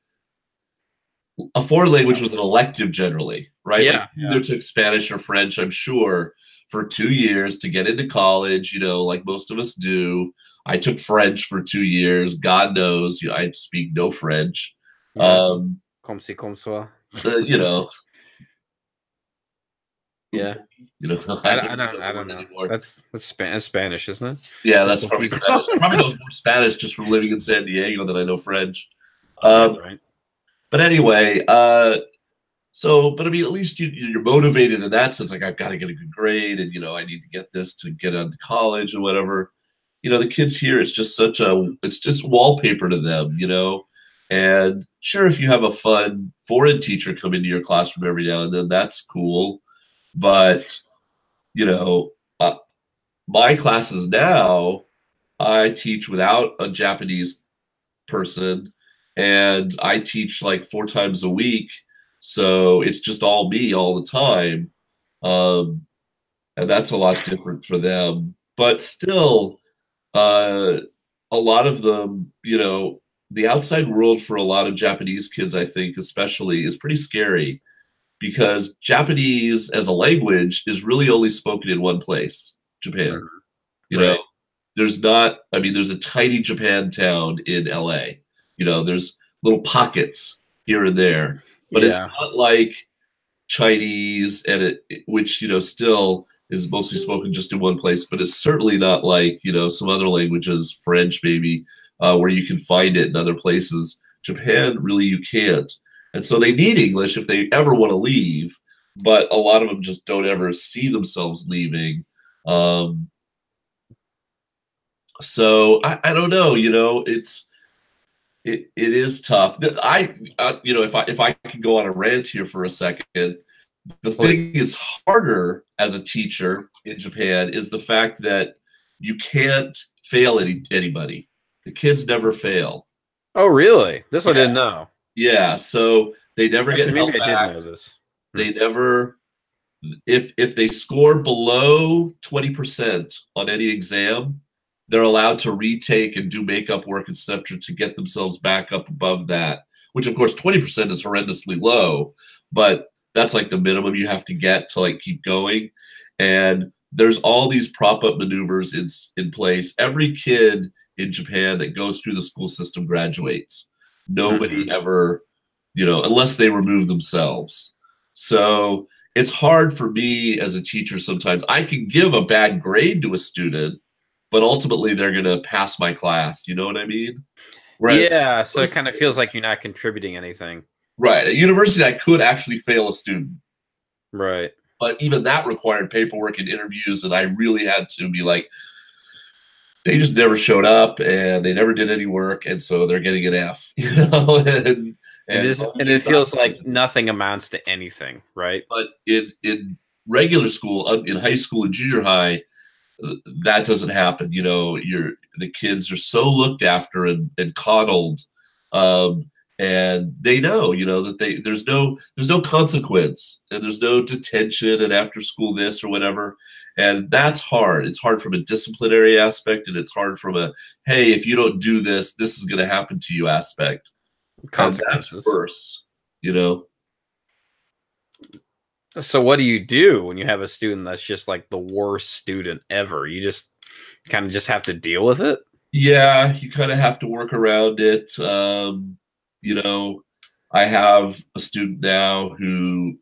a foreign language was an elective generally, right? Yeah. Either took Spanish or French, I'm sure, for 2 years to get into college, like most of us do. I took French for 2 years. God knows, I speak no French. Comme ci, comme ça. Yeah. You know, I don't know. Anymore. That's Spanish, isn't it? Yeah, that's probably Spanish. I probably know more Spanish just from living in San Diego than I know French. Right. But anyway, so, but I mean, at least you're motivated in that sense. Like, I've got to get a good grade, and I need to get this to get into college or whatever. The kids here, it's just it's just wallpaper to them. And sure, if you have a fun foreign teacher come into your classroom every now and then, that's cool. But my classes now, I teach without a Japanese person, and I teach like 4 times a week. So it's just all me all the time. And that's a lot different for them. But still, a lot of them, the outside world for a lot of Japanese kids, I think, especially, is pretty scary because Japanese as a language is really only spoken in one place, Japan. There's not, I mean, there's a tiny Japantown in LA. There's little pockets here and there, but it's not like Chinese, and which still is mostly spoken just in one place. But it's certainly not like some other languages, French maybe, where you can find it in other places. Japan, really, you can't, and so they need English if they ever want to leave. But a lot of them just don't ever see themselves leaving. So I don't know. It is tough. If I can go on a rant here for a second, the thing is harder as a teacher in Japan is the fact that you can't fail anybody. The kids never fail. Oh, really? This I didn't know. Yeah, so they never get held back. I did know this. They never, if they score below 20% on any exam, they're allowed to retake and do makeup work, etc., to get themselves back up above that, which of course 20% is horrendously low, but that's like the minimum you have to get to like keep going. And there's all these prop-up maneuvers in place. Every kid in Japan that goes through the school system graduates. Nobody ever, unless they remove themselves. So it's hard for me as a teacher sometimes. I can give a bad grade to a student, but ultimately they're going to pass my class. You know what I mean? Whereas, so it kind of feels like you're not contributing anything. Right. At university, I could actually fail a student. Right. But even that required paperwork and interviews, and I really had to be like, they just never showed up, and they never did any work, and so they're getting an F. And it feels like nothing amounts to anything, right? But in regular school, in high school and junior high, that doesn't happen. The kids are so looked after and coddled, and they know, that there's no consequence, and there's no detention and after school this or whatever, and that's hard. It's hard from a disciplinary aspect, and it's hard from a hey, if you don't do this, this is going to happen to you aspect. Consequences. And that's worse, So what do you do when you have a student that's just like the worst student ever? You just kind of just have to deal with it? Yeah, you kind of have to work around it. I have a student now who,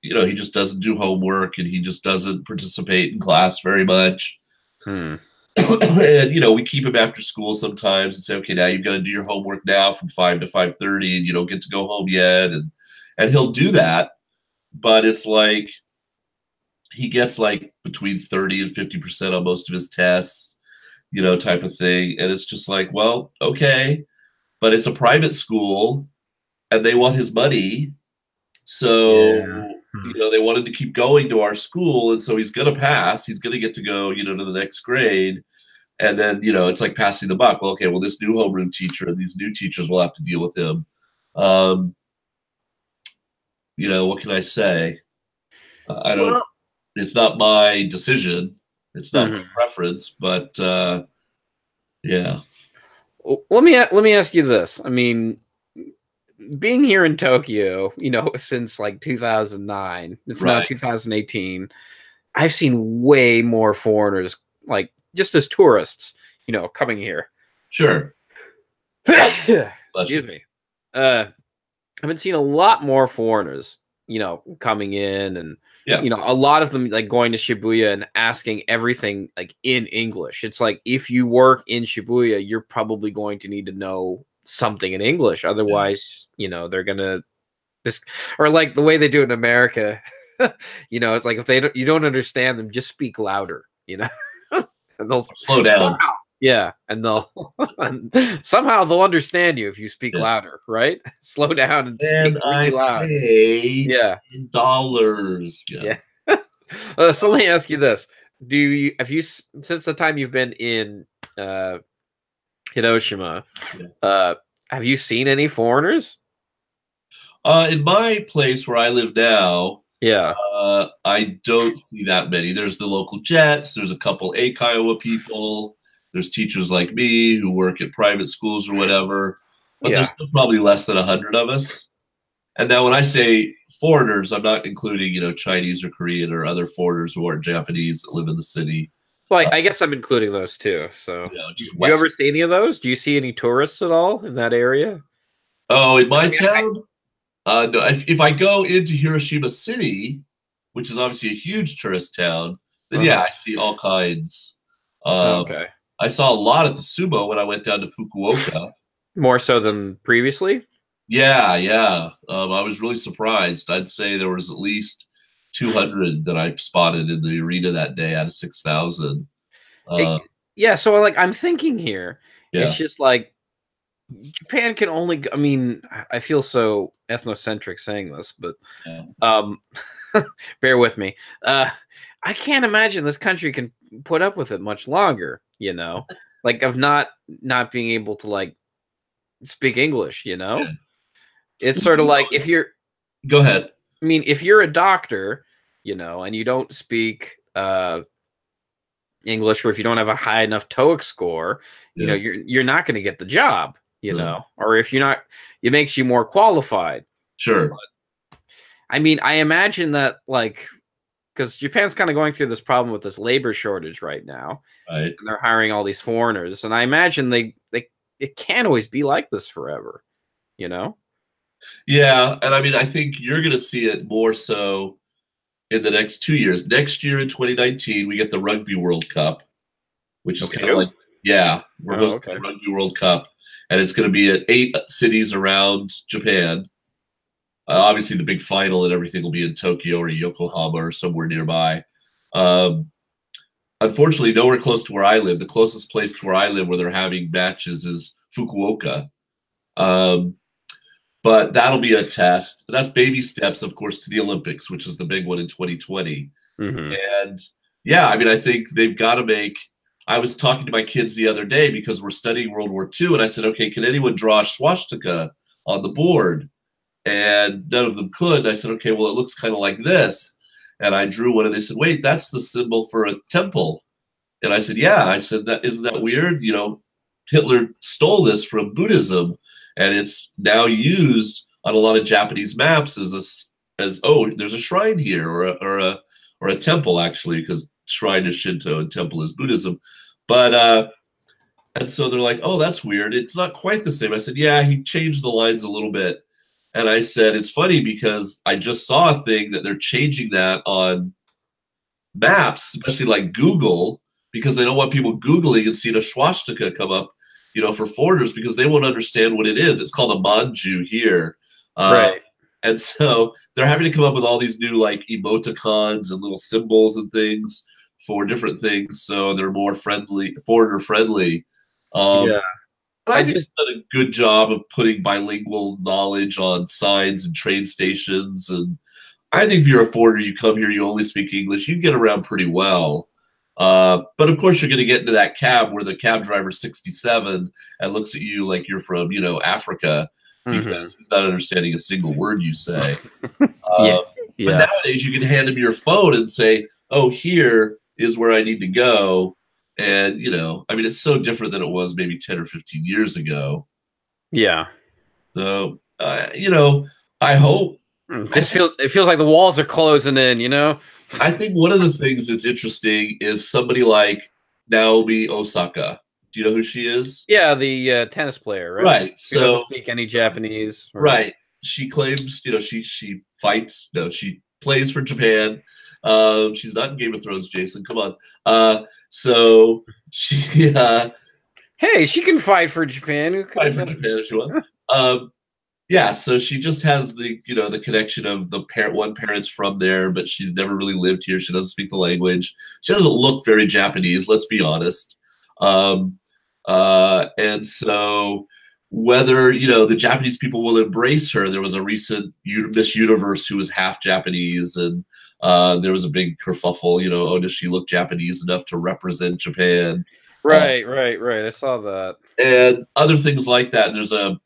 he just doesn't do homework, and he just doesn't participate in class very much. And, we keep him after school sometimes and say, okay, now you've got to do your homework now from 5 to 5:30, and you don't get to go home yet. And he'll do that. But it's like he gets like between 30 and 50% on most of his tests, type of thing. And it's just like, well, okay, but it's a private school and they want his money. So, they wanted to keep going to our school. And so he's going to pass. He's going to get to go, to the next grade. And then, it's like passing the buck. Well, okay, well, this new homeroom teacher and these new teachers will have to deal with him. What can I say? I don't. Well, it's not my decision. It's not my preference. But yeah. Well, let me ask you this. I mean, being here in Tokyo, since like 2009, it's now 2018. I've seen way more foreigners, like just as tourists, coming here. Sure. Excuse me. I've been seeing a lot more foreigners you know, coming in and, Yeah. you know, a lot of them like going to Shibuya and asking everything like in English. It's like if you work in Shibuya, you're probably going to need to know something in English. Otherwise, you know, they're going to this, or like the way they do it in America, you know, it's like if you don't understand them, just speak louder, you know, and they'll slow down. Somehow, yeah, and somehow they'll understand you if you speak have right? Slow down and speak really loud. Yeah, dollars. Yeah. So let me ask you this: have you since the time you've been in Hiroshima? Have you seen any foreigners? In my place where I live now, yeah, I don't see that many. There's the local Jets. There's a couple Kiowa people. There's teachers like me who work at private schools or whatever. But there's still probably less than 100 of us. And now when I say foreigners, I'm not including, you know, Chinese or Korean or other foreigners who aren't Japanese that live in the city. Well, I guess I'm including those too. So, you know, just do you ever see any of those? Do you see any tourists at all in that area? Oh, in my town? No, if I go into Hiroshima City, which is obviously a huge tourist town, then yeah, I see all kinds. Okay. I saw a lot at the Sumo when I went down to Fukuoka. More so than previously? Yeah, yeah. I was really surprised. I'd say there was at least 200 that I spotted in the arena that day out of 6,000. Yeah, so like I'm thinking here, it's just like Japan can only. I mean, I feel so ethnocentric saying this, but bear with me. I can't imagine this country can put up with it much longer. You know, like of not being able to like speak English. You know, it's sort of like if you're. Go ahead. I mean, if you're a doctor, you know, and you don't speak English, or if you don't have a high enough TOEIC score, you know, you're not going to get the job. You know, or if you're not, it makes you more qualified. Sure. But, I mean, I imagine that like, because Japan's kind of going through this problem with this labor shortage right now. Right. And they're hiring all these foreigners. And I imagine it can't always be like this forever, you know? Yeah. And I mean, I think you're going to see it more so in the next 2 years. Next year in 2019, we get the Rugby World Cup, which is kind of like, we're hosting the Rugby World Cup. And it's going to be at 8 cities around Japan. Obviously, the big final and everything will be in Tokyo or Yokohama or somewhere nearby. Unfortunately, nowhere close to where I live. The closest place to where I live where they're having matches is Fukuoka. But that'll be a test. That's baby steps, of course, to the Olympics, which is the big one in 2020. And yeah, I mean, I think they've got to make. I was talking to my kids the other day because we're studying World War II, and I said, okay, can anyone draw a swastika on the board? And none of them could. And I said, okay, well, it looks kind of like this. And I drew one, and they said, wait, that's the symbol for a temple. And I said, yeah. I said, isn't that weird? You know, Hitler stole this from Buddhism, and it's now used on a lot of Japanese maps as oh, there's a shrine here, or a temple, actually, because shrine is Shinto and temple is Buddhism. But and so they're like, oh, that's weird. It's not quite the same. I said, yeah, he changed the lines a little bit. And I said, it's funny because I just saw a thing that they're changing that on maps, especially like Google, because they don't want people Googling and seeing a swastika come up, you know, for foreigners, because they won't understand what it is. It's called a manju here. Right. And so they're having to come up with all these new like emoticons and little symbols and things for different things, so they're more friendly, foreigner friendly. I think they've done a good job of putting bilingual knowledge on signs and train stations. And I think if you're a foreigner, you come here, you only speak English, you get around pretty well. But of course, you're going to get into that cab where the cab driver's 67 and looks at you like you're from, you know, Africa, because he's not understanding a single word you say. But nowadays, you can hand him your phone and say, oh, here is where I need to go. And, you know, I mean, it's so different than it was maybe 10 or 15 years ago. Yeah. So, you know, I hope. It feels like the walls are closing in, you know? I think one of the things that's interesting is somebody like Naomi Osaka. Do you know who she is? Yeah, the tennis player, right? Right. She doesn't speak any Japanese. Right. she claims, she fights. No, she plays for Japan. She's not in Game of Thrones, Jason. Come on. So she, hey, she can fight for Japan. Fight for Japan if she wants. Yeah, so she just has the the connection of the one parent's from there, but she's never really lived here. She doesn't speak the language. She doesn't look very Japanese. Let's be honest. And so whether the Japanese people will embrace her, there was a recent Miss Universe who was half Japanese, and there was a big kerfuffle. Oh, does she look Japanese enough to represent Japan? Right. I saw that, and other things like that. And there's a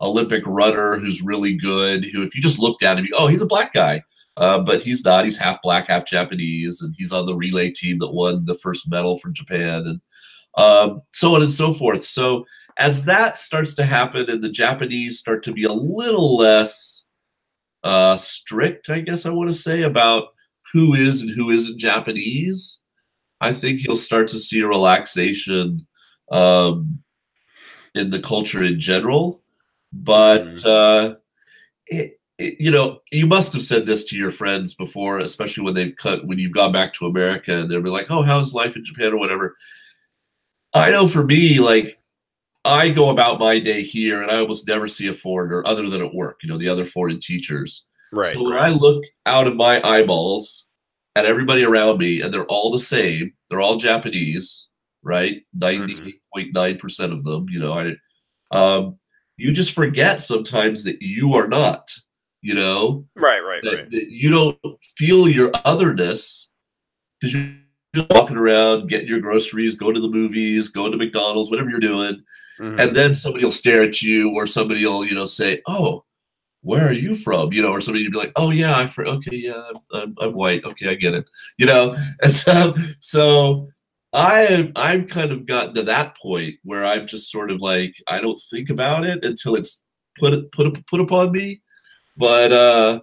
Olympic runner who's really good, who if you just looked at him, he's a black guy, but he's not. He's half black, half Japanese, and he's on the relay team that won the first medal from Japan, and so on and so forth. So as that starts to happen and the Japanese start to be a little less strict, I guess I want to say, about who is and who isn't Japanese, I think you'll start to see a relaxation in the culture in general. But you must have said this to your friends before, especially when you've gone back to America, and they'll be like, "Oh, how's life in Japan?" or whatever. I know for me, like, I go about my day here, and I almost never see a foreigner other than at work. The other foreign teachers. Right. So when I look out of my eyeballs at everybody around me, and they're all the same, they're all Japanese, right? 98.9% of them. You just forget sometimes that you are not, Right. That you don't feel your otherness because you're just walking around, getting your groceries, going to the movies, going to McDonald's, whatever you're doing. And then somebody will stare at you, or somebody will, say, "Oh, where are you from?" Or somebody will be like, "Oh yeah, I'm from, okay, yeah, I'm white. Okay, I get it." And so I've kind of gotten to that point where I'm just sort of like, I don't think about it until it's put upon me. But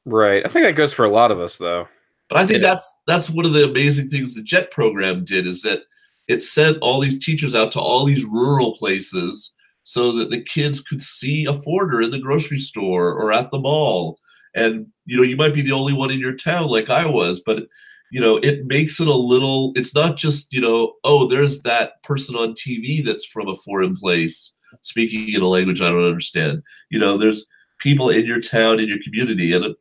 right, I think that goes for a lot of us, though. But I think that's one of the amazing things the JET program did, is that it sent all these teachers out to all these rural places so that the kids could see a foreigner in the grocery store or at the mall. And you might be the only one in your town like I was, but it makes it a little, it's not just, oh, there's that person on TV that's from a foreign place speaking in a language I don't understand. There's people in your town, in your community. And,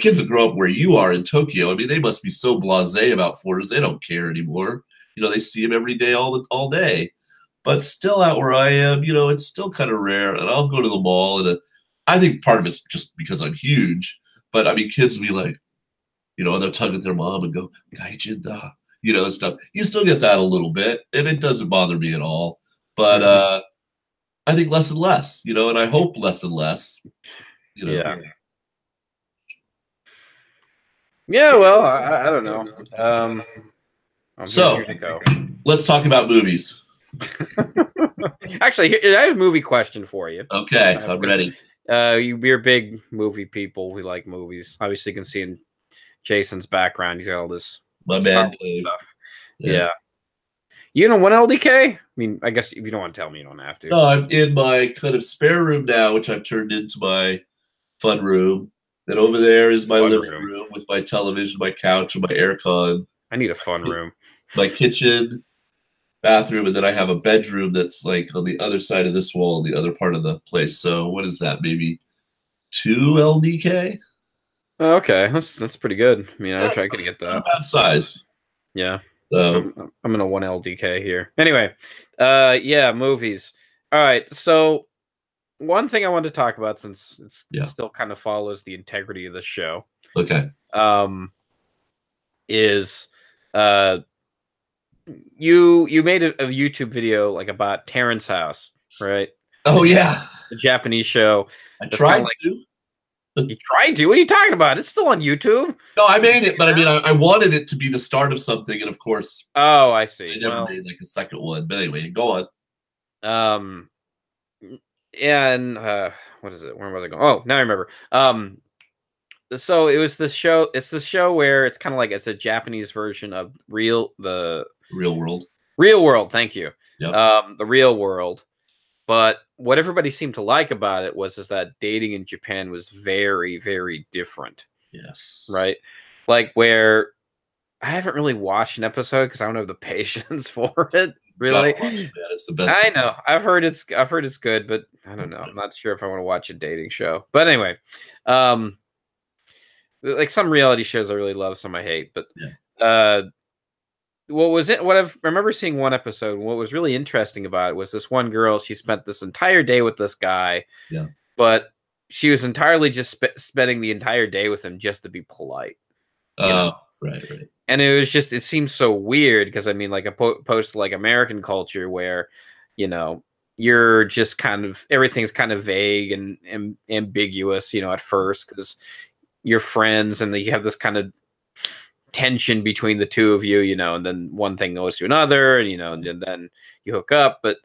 kids that grow up where you are in Tokyo, I mean, they must be so blasé about foreigners. They don't care anymore. They see them every day, all day. But still out where I am, it's still kind of rare. And I'll go to the mall, and I think part of it's just because I'm huge. But I mean, kids will be like, they'll tug at their mom and go, "Gaijin-da," and stuff. You still get that a little bit, and it doesn't bother me at all. But I think less and less, and I hope less and less. Yeah. Yeah, well, I don't know. So let's talk about movies. Actually, I have a movie question for you. Okay, I'm ready. You're big movie people. We like movies. Obviously, you can see in Jason's background, he's got all this man stuff. Yeah. You know one LDK? I mean, I guess if you don't want to tell me, you don't have to. No, I'm in my kind of spare room now, which I've turned into my fun room. Then over there is my living room with my television, my couch, and my aircon. I need a fun room. My kitchen, bathroom, and then I have a bedroom that's like on the other side of this wall, the other part of the place. So what is that? Maybe 2 LDK? Oh, okay, that's pretty good. I mean, I wish I could get that. Not a bad size. Yeah. So I'm in a 1 LDK here. Anyway, yeah, movies. All right, so one thing I wanted to talk about, since it still kind of follows the integrity of the show. Okay. Is you made a YouTube video like about Terrace House, right? Oh yeah, the Japanese show. I tried to. You tried to? What are you talking about? It's still on YouTube. No, I made it, but I mean, I wanted it to be the start of something, and of course, oh, I see. I never made like a second one. But anyway, go on. And what is it? Where was I going? Oh, now I remember. So it was this show. It's the show where it's kind of like it's a Japanese version of Real World. Real World. Thank you. Yep. The Real World. But what everybody seemed to like about it was that dating in Japan was very, very different. Yes. Right. Like where I haven't really watched an episode because I don't have the patience for it. Really, it's the best. I know. I've heard it's good, but I don't know. I'm not sure if I want to watch a dating show. But anyway, like some reality shows I really love, some I hate. But what I remember seeing one episode. What was really interesting about it was this one girl. She spent this entire day with this guy. Yeah. But she was entirely just spending the entire day with him just to be polite. Right. And it seems so weird because I mean, like opposed to like American culture where, you're just kind of everything's kind of vague and ambiguous, at first because you're friends and you have this kind of tension between the two of you, and then one thing goes to another, and and then you hook up. But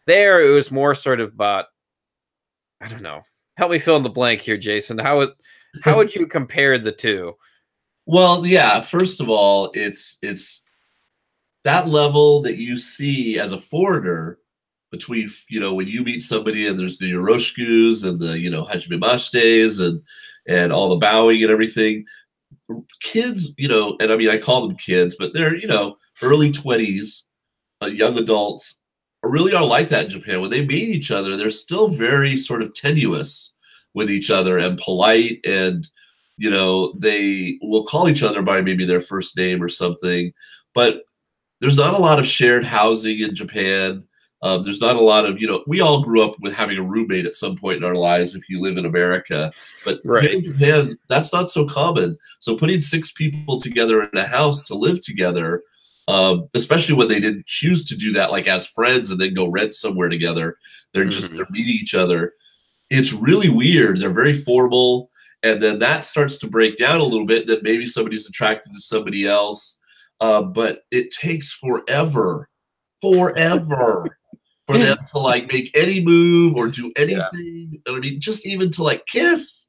there, it was more sort of about, I don't know. Help me fill in the blank here, Jason. How would you compare the two? Well, yeah. First of all, it's that level that you see as a foreigner between when you meet somebody and there's the yoroshikus and the hajimemashite's and all the bowing and everything. Kids, and I mean I call them kids, but they're early 20s, young adults really are like that in Japan. When they meet each other, they're still very sort of tenuous with each other and polite, and they will call each other by maybe their first name or something. But there's not a lot of shared housing in Japan. There's not a lot of, we all grew up with having a roommate at some point in our lives if you live in America. But here in Japan, that's not so common. So putting 6 people together in a house to live together, especially when they didn't choose to do that like as friends and then go rent somewhere together, they're meeting each other. It's really weird. They're very formal. And then that starts to break down a little bit. Then maybe somebody's attracted to somebody else. But it takes forever for them to like make any move or do anything. Yeah. I mean, just even to like kiss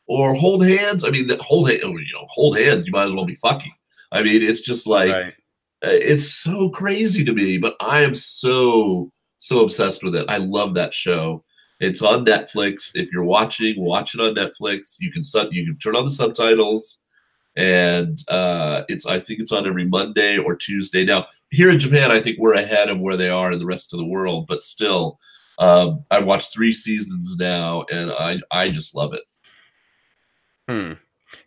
or hold hands. I mean, hold hands. You might as well be fucking. I mean, it's just like it's so crazy to me. But I am so obsessed with it. I love that show. It's on Netflix. If you're watching, watch it on Netflix. You can turn on the subtitles. And I think it's on every Monday or Tuesday. Now, here in Japan, I think we're ahead of where they are in the rest of the world. But still, I've watched 3 seasons now, and I just love it.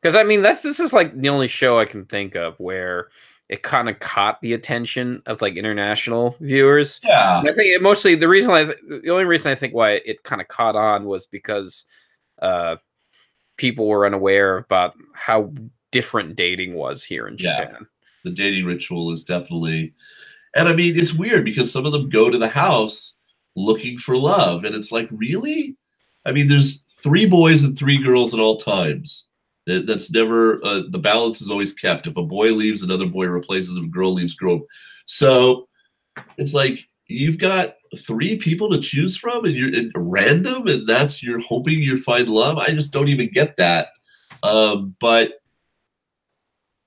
Because I mean, this is like the only show I can think of where it kind of caught the attention of like international viewers. Yeah, and I think mostly the only reason I think why it kind of caught on was because people were unaware about how different dating was here in Japan. Yeah, the dating ritual is definitely, and I mean, it's weird because some of them go to the house looking for love, and it's like, really? I mean, there's 3 boys and 3 girls at all times. That's never, the balance is always kept. If a boy leaves, another boy replaces him, a girl leaves, girl. So it's like, you've got 3 people to choose from, and you're random, and you're hoping you find love. I just don't even get that. But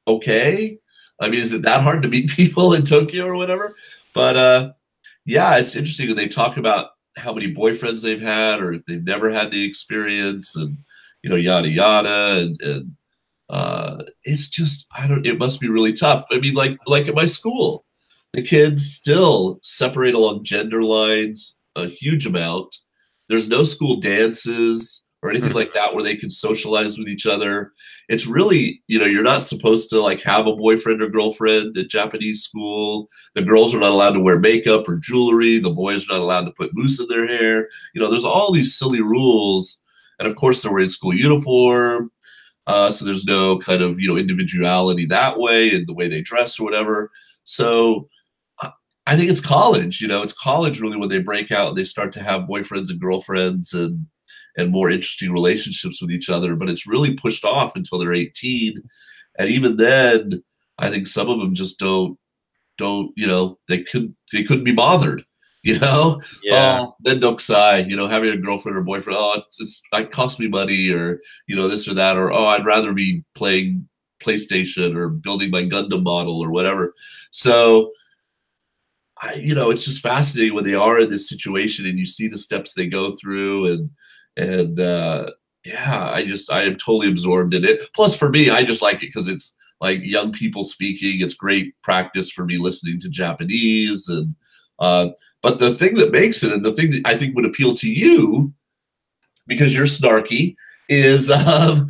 okay, I mean, is it that hard to meet people in Tokyo or whatever? But yeah, it's interesting when they talk about how many boyfriends they've had or if they've never had the experience, and yada yada, and it's just, it must be really tough. I mean, like at my school, the kids still separate along gender lines a huge amount. There's no school dances or anything like that where they can socialize with each other. It's really, you're not supposed to like have a boyfriend or girlfriend at Japanese school. The girls are not allowed to wear makeup or jewelry. The boys are not allowed to put mousse in their hair. There's all these silly rules. And of course, they're wearing school uniform. So there's no kind of, individuality that way in the way they dress or whatever. So I think it's college, it's college really when they break out and they start to have boyfriends and girlfriends and more interesting relationships with each other. But it's really pushed off until they're 18. And even then, I think some of them just don't, they couldn't be bothered, Yeah. Oh, then dokusai, having a girlfriend or boyfriend, oh, it costs me money, or, this or that, or, oh, I'd rather be playing PlayStation or building my Gundam model or whatever. So it's just fascinating when they are in this situation and you see the steps they go through, and yeah, I am totally absorbed in it. Plus, for me, I just like it because it's like young people speaking. It's great practice for me listening to Japanese, and but the thing that makes it, and the thing that I think would appeal to you, because you're snarky, is the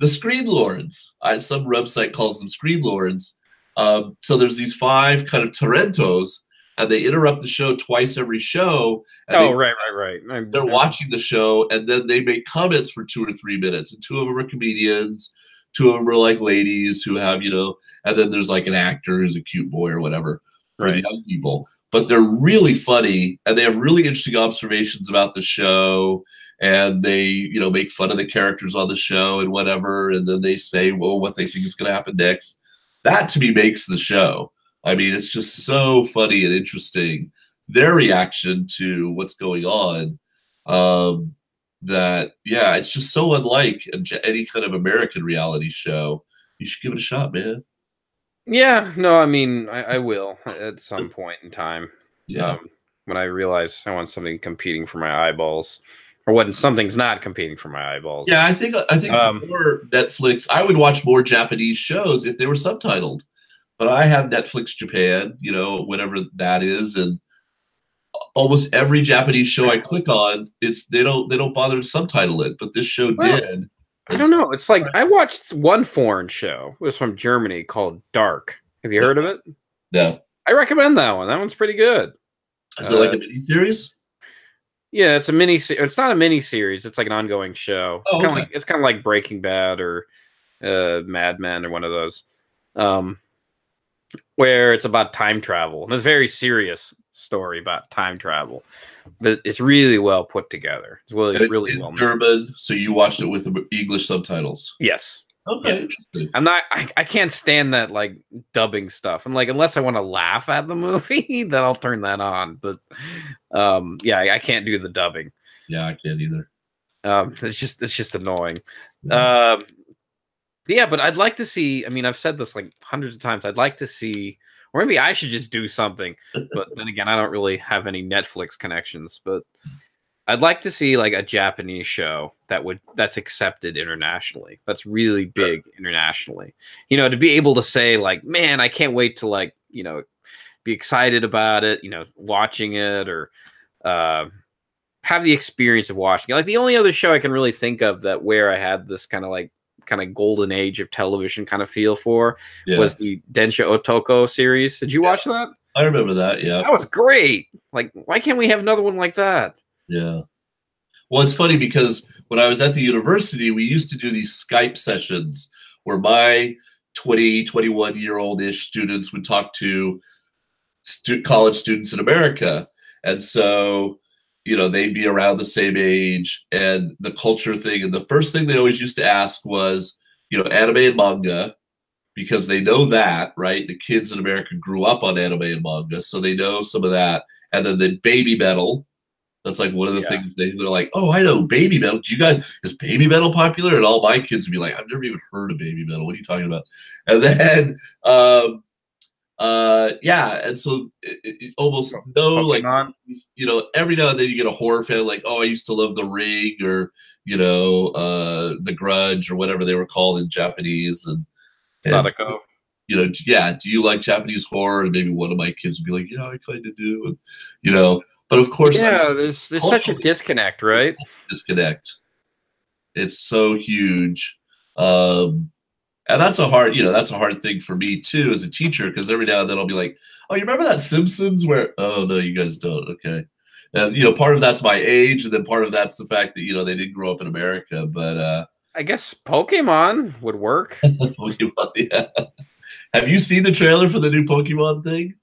Screen Lords. Some website calls them Screen Lords. So there's these 5 kind of Tarentos, and they interrupt the show twice every show. And right. They're watching the show, and then they make comments for 2 or 3 minutes. And 2 of them are comedians, 2 of them are like ladies who have, and then there's like an actor who's a cute boy or whatever for the young people. But they're really funny, and they have really interesting observations about the show, and they, make fun of the characters on the show and whatever, and then they say, well, what they think is going to happen next. That, to me, makes the show. I mean, it's just so funny and interesting, their reaction to what's going on, that, yeah, it's just so unlike any kind of American reality show. You should give it a shot, man. Yeah, no, I mean, I will at some point in time. Yeah. When I realize I want something competing for my eyeballs, or when something's not competing for my eyeballs. Yeah, I think more Netflix. I would watch more Japanese shows if they were subtitled, but I have Netflix Japan, whatever that is, and almost every Japanese show I click on, they don't bother to subtitle it, but this show did. I don't know. It's like I watched one foreign show. It was from Germany called Dark. Have you heard of it? No. I recommend that one. That one's pretty good. Is it like a mini series? Yeah, it's a mini. It's not a mini series. It's like an ongoing show. Oh, It's kind of like Breaking Bad or Mad Men or one of those, where it's about time travel. And it's a very serious story about time travel, but it's really well put together. It's really well made. German, so you watched it with English subtitles. Yes. Okay, interesting. I can't stand that like dubbing stuff. And like unless I want to laugh at the movie, then I'll turn that on. But yeah, I can't do the dubbing. Yeah, I can't either. It's just annoying. Yeah, but I'd like to see. I mean, I've said this like hundreds of times. I'd like to see, or maybe I should just do something. But then again, I don't really have any Netflix connections. But I'd like to see like a Japanese show that's accepted internationally. That's really big internationally. To be able to say like, man, I can't wait to like, be excited about it, watching it, or have the experience of watching it. Like the only other show I can really think of where I had this kind of golden age of television kind of feel for was the Densha Otoko series. Did you watch that? I remember that. Yeah. That was great. Like, why can't we have another one like that? Yeah. Well, it's funny because when I was at the university, we used to do these Skype sessions where my 20, 21-year-old-ish students would talk to college students in America. And so, they'd be around the same age, and the culture thing. And the first thing they always used to ask was, anime and manga, because they know that, right? The kids in America grew up on anime and manga, so they know some of that. And then the baby metal. That's like one of the things they're like, oh, I know baby metal. Is baby metal popular? And all my kids would be like, I've never even heard of baby metal. What are you talking about? And then, and so it almost Pokemon. Like, every now and then you get a horror fan like, oh, I used to love The Ring, or, The Grudge, or whatever they were called in Japanese. And Sadako. Do you like Japanese horror? And maybe one of my kids would be like, I kind of do. And, but of course, there's such a disconnect, right? Disconnect. It's so huge, and that's a hard thing for me too as a teacher, because every now and then I'll be like, oh, you remember that Simpsons where? Oh no, you guys don't. Okay, and part of that's my age, and then part of that's the fact that they didn't grow up in America. But I guess Pokemon would work. Pokemon, yeah. Have you seen the trailer for the new Pokemon thing?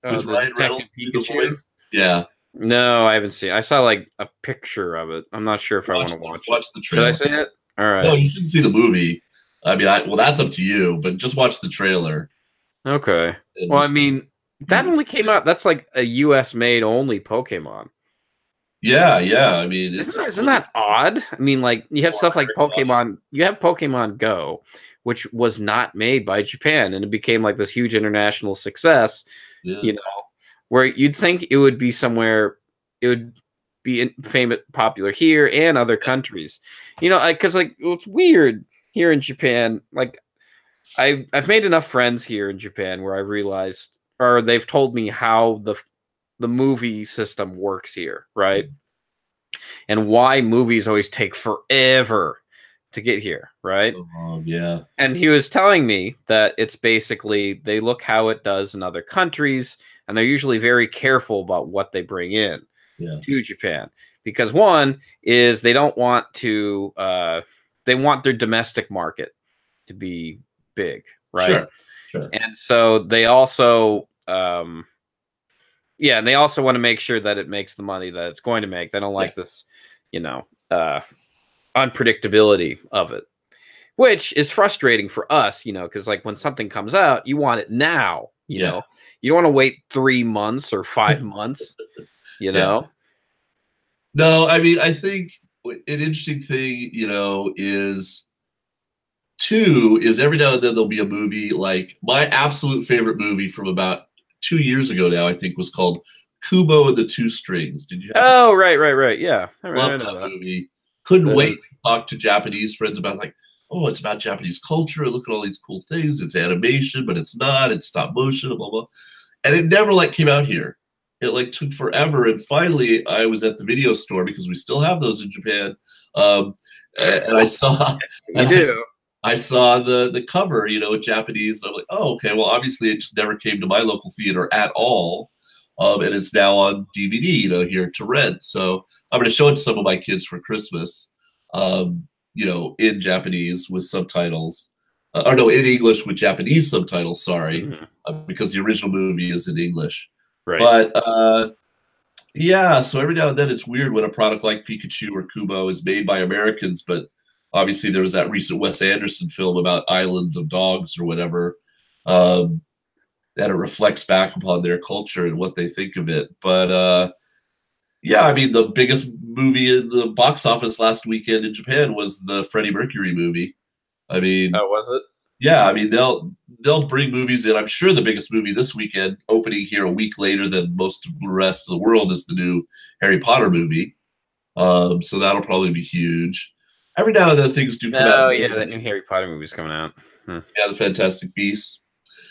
With Ryan Reynolds do the voice? Yeah. No, I haven't seen it. I saw like a picture of it. I'm not sure if I want to watch the trailer. Did I say it? All right. No, you shouldn't see the movie. I mean, well, that's up to you, but just watch the trailer. Okay. Well, I mean, that only came out. That's like a U.S. made only Pokemon. Yeah. I mean, isn't that odd? I mean, like you have stuff like Pokemon. You have Pokemon Go, which was not made by Japan, and it became like this huge international success. Yeah. where you'd think it would be somewhere, it would be famous, popular here and other countries. You know, because like it's weird here in Japan. Like I've made enough friends here in Japan where I've realized, or they've told me how the movie system works here, right? And why movies always take forever to get here, right? Yeah. And he was telling me that it's basically they look how it does in other countries, and they're usually very careful about what they bring in to Japan. Because one is they don't want to they want their domestic market to be big, right? Sure. And so they also yeah, and they also want to make sure that it makes the money that it's going to make. They don't like this, you know, unpredictability of it, which is frustrating for us, you know, because like when something comes out, you want it now, you know, you don't want to wait 3 months or 5 months, you know? No, I mean, I think an interesting thing, you know, is every now and then there'll be a movie. Like my absolute favorite movie from about 2 years ago now, I think, was called Kubo and the Two Strings. Did you have Oh, right. Yeah. I love that movie. Couldn't wait to talk to Japanese friends about like, oh, it's about Japanese culture. Look at all these cool things. It's animation, but it's not. It's stop motion, blah, blah. And it never like came out here. It like took forever. And finally I was at the video store because we still have those in Japan. And I saw I saw the cover, you know, with Japanese, and I'm like, oh, okay, well, obviously it just never came to my local theater at all. And it's now on DVD, you know, here to rent. So I'm going to show it to some of my kids for Christmas, you know, in Japanese with subtitles. Or no, in English with Japanese subtitles, sorry, because the original movie is in English. Right. But yeah, so every now and then it's weird when a product like Pikachu or Kubo is made by Americans, but obviously there was that recent Wes Anderson film about Islands of Dogs or whatever, that it reflects back upon their culture and what they think of it. But yeah, I mean, the biggest movie in the box office last weekend in Japan was the Freddie Mercury movie. I mean, oh, was it? Yeah, I mean they'll bring movies in. I'm sure the biggest movie this weekend, opening here a week later than most of the rest of the world, is the new Harry Potter movie. So that'll probably be huge. Every now and then things do come out. Oh yeah, that new Harry Potter movie's coming out. Yeah, the Fantastic Beasts.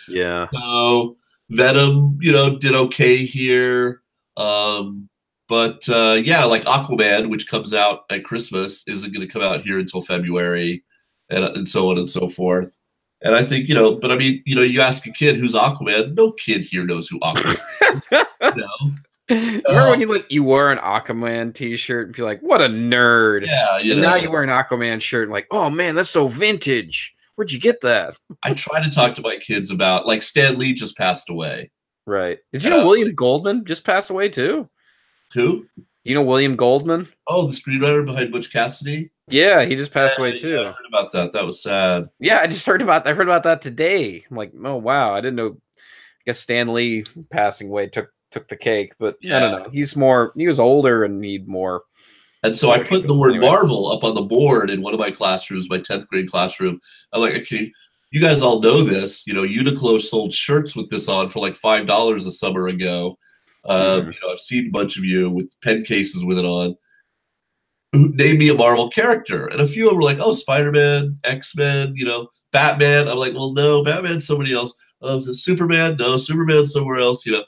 Yeah. So Venom, you know, did okay here. But yeah, like Aquaman, which comes out at Christmas, isn't going to come out here until February, and so on and so forth. And I think, you know, but I mean, you know, you ask a kid who's Aquaman, no kid here knows who Aquaman is. You know? Remember when you wore an Aquaman t-shirt and be like, what a nerd. Yeah, you and know. Now you wear an Aquaman shirt and like, oh man, that's so vintage. Where'd you get that? I try to talk to my kids about, like, Stan Lee just passed away. Right. Did you know William Goldman just passed away too? Who? You know William Goldman? Oh, the screenwriter behind Butch Cassidy? Yeah, he just passed away too. Yeah, I heard about that. That was sad. Yeah, I heard about that today. I'm like, oh wow, I didn't know. I guess Stan Lee passing away took the cake, but I don't know. He was older and need more. And so I put the word Marvel up on the board in one of my classrooms, my 10th grade classroom. I'm like, okay, you guys all know this. You know, Uniqlo sold shirts with this on for like $5 a summer ago. You know, I've seen a bunch of you with pen cases with it on. Name me a Marvel character. And a few of them were like, oh, Spider-Man, X-Men, you know, Batman. I'm like, well, no, Batman's somebody else. Superman, no, Superman's somewhere else, you know.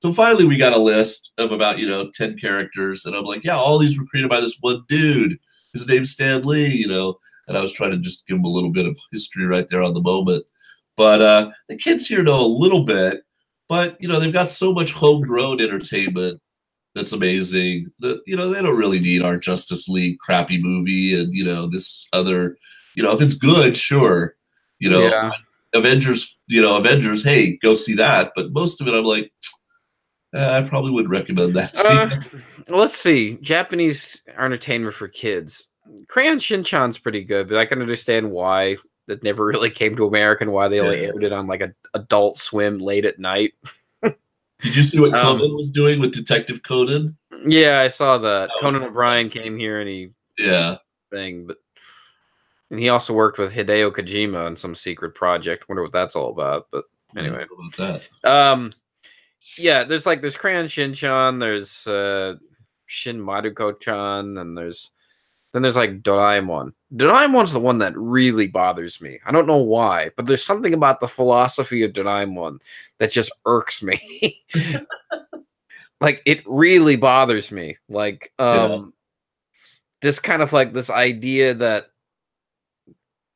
So finally we got a list of about, you know, 10 characters. And I'm like, yeah, all these were created by this one dude. His name's Stan Lee, you know. And I was trying to just give him a little bit of history right there on the moment. But the kids here know a little bit. But, you know, they've got so much homegrown entertainment that's amazing that, you know, they don't really need our Justice League crappy movie and, you know, this other, you know, if it's good, sure. You know, Avengers, hey, go see that. But most of it, I'm like, I probably wouldn't recommend that. Let's see. Japanese entertainment for kids. Crayon Shin-chan's pretty good, but I can understand why that never really came to America and why they only aired it on like a Adult Swim late at night. Did you see what Conan was doing with Detective Conan? Yeah, I saw that. Conan O'Brien came here and he and he also worked with Hideo Kojima on some secret project. Wonder what that's all about. But anyway, Yeah, there's Crayon Shin-chan, there's Shin Maruko-chan, and there's like Doraemon. Doraemon's the one that really bothers me. I don't know why, but there's something about the philosophy of Doraemon that just irks me. Like, it really bothers me. Like, this kind of like this idea that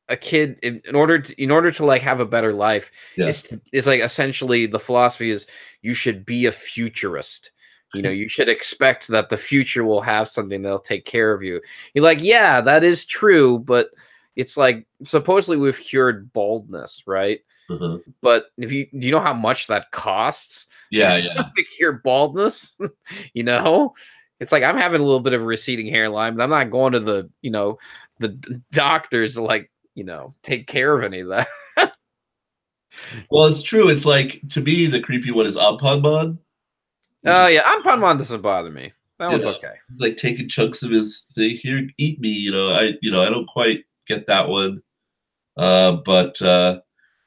a kid, in order to like have a better life, is like essentially the philosophy is you should be a futurist. You know, you should expect that the future will have something that'll take care of you. You're like, yeah, that is true, but it's like supposedly we've cured baldness, right? But do you know how much that costs? Yeah. To cure baldness, you know, it's like I'm having a little bit of a receding hairline, but I'm not going to the the doctors to like take care of any of that. Well, it's true. It's like, to me, the creepy one is Ampanman. Oh yeah, Ampanman doesn't bother me. That one's okay. Like taking chunks of his thing. Here, eat me. I don't quite get that one. But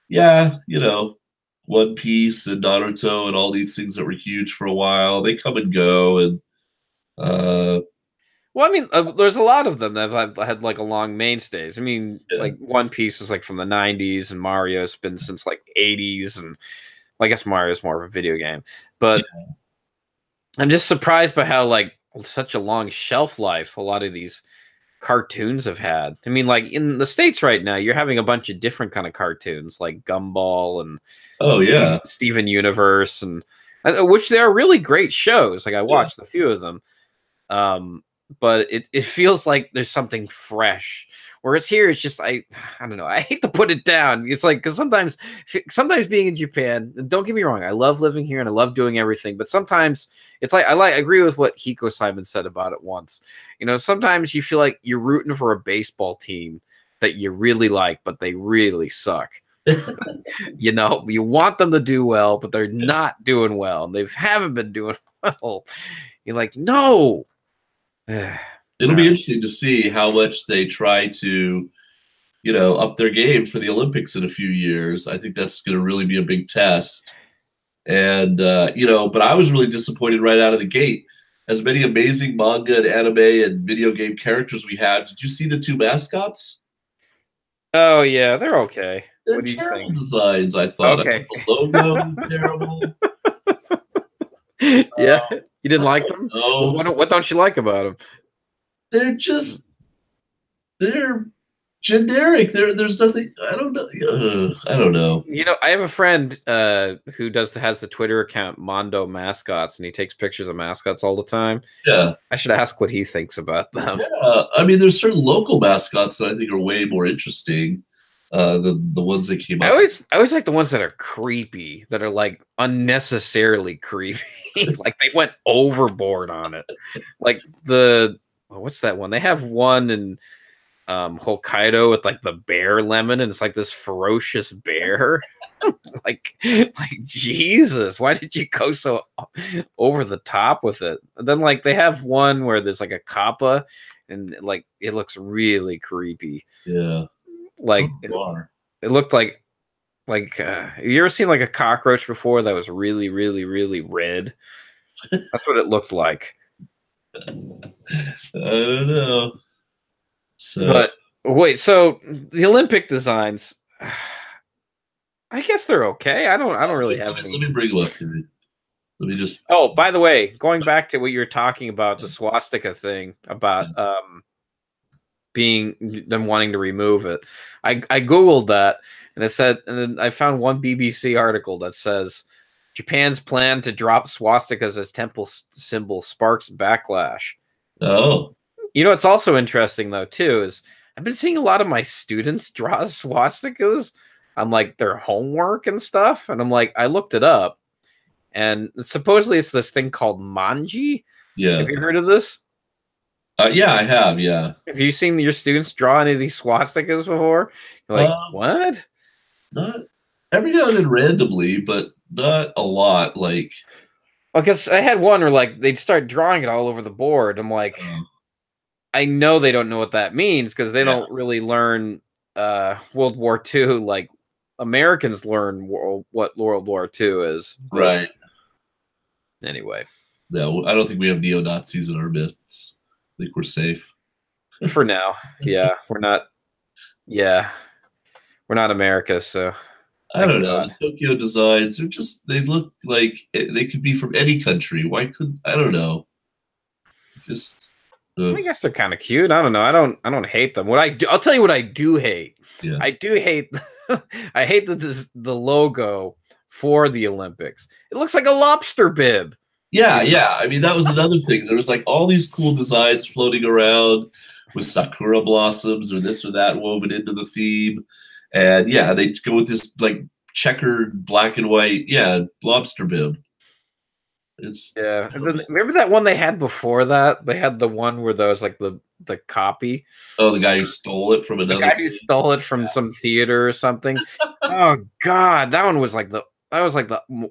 yeah, One Piece and Naruto and all these things that were huge for a while, they come and go. And well, I mean, there's a lot of them that have had like a long mainstays. I mean, like One Piece is like from the 90s, and Mario's been since like 80s, and I guess Mario's more of a video game. But I'm just surprised by how like such a long shelf life a lot of these cartoons have had. I mean, like in the States right now, you're having a bunch of different kind of cartoons, like Gumball and Steven Universe, and which they are really great shows. Like I watched a few of them. But it feels like there's something fresh. Where it's here, it's just I don't know. I hate to put it down. It's like, because sometimes being in Japan, don't get me wrong, I love living here and I love doing everything, but sometimes it's like I agree with what Hiko Simon said about it once. Sometimes you feel like you're rooting for a baseball team that you really like, but they really suck. You want them to do well, but they're not doing well. They haven't been doing well. You're like, no. It'll be interesting to see how much they try to, up their game for the Olympics in a few years. I think that's going to really be a big test. And, but I was really disappointed right out of the gate. As many amazing manga and anime and video game characters we had, did you see the two mascots? Oh, yeah, they're okay. They're terrible designs, I thought. Okay. The logo was terrible. Yeah. You didn't like them? No. What don't you like about them? They're generic. There's nothing. I don't know. I have a friend who has the Twitter account Mondo Mascots, and he takes pictures of mascots all the time. Yeah. I should ask what he thinks about them. Yeah. I mean, there's certain local mascots that I think are way more interesting. The ones that came up. I always like the ones that are creepy, that are like unnecessarily creepy. Like they went overboard on it. Like what's that one? They have one in Hokkaido with like the bear lemon, and it's like this ferocious bear. like Jesus, why did you go so over the top with it? And then like they have one where there's like a kappa, and like it looks really creepy. Yeah. Like it looked like have you ever seen like a cockroach before that was really, really, really red? That's what it looked like. I don't know. But wait, so the Olympic designs, I guess they're okay. I don't really have any. Let me bring them up to me. Let me just. Oh, by the way, going back to what you were talking about, the swastika thing about them wanting to remove it. I googled that, and it said, and then I found one BBC article that says Japan's plan to drop swastikas as temple symbol sparks backlash. Oh, it's also interesting though too is I've been seeing a lot of my students draw swastikas on like their homework and stuff, and I'm like, I looked it up, and supposedly it's this thing called manji. Yeah, have you heard of this? Yeah, I have. Yeah. Have you seen your students draw any of these swastikas before? You're like, what? Not every now and then randomly, but not a lot. Like, because I had one where like they'd start drawing it all over the board. I'm like, I know they don't know what that means because they don't really learn World War II like Americans learn what World War II is. Right. Anyway. No, I don't think we have neo-Nazis in our midst. I think we're safe. For now. Yeah, we're not. Yeah. We're not America, so. I don't know. The Tokyo designs, they look like they could be from any country. Why couldn't, I don't know. I guess they're kind of cute. I don't know. I don't hate them. I'll tell you what I do hate. Yeah. I do hate I hate the logo for the Olympics. It looks like a lobster bib. Yeah, yeah. I mean, that was another thing. There was like all these cool designs floating around with sakura blossoms or this or that woven into the theme. And yeah, they go with this like checkered black and white, lobster bib. Remember that one they had before that? They had the one where there was like the copy. Oh, the guy who stole it from another. The guy who stole it from some theater or something. Oh God, that one was like the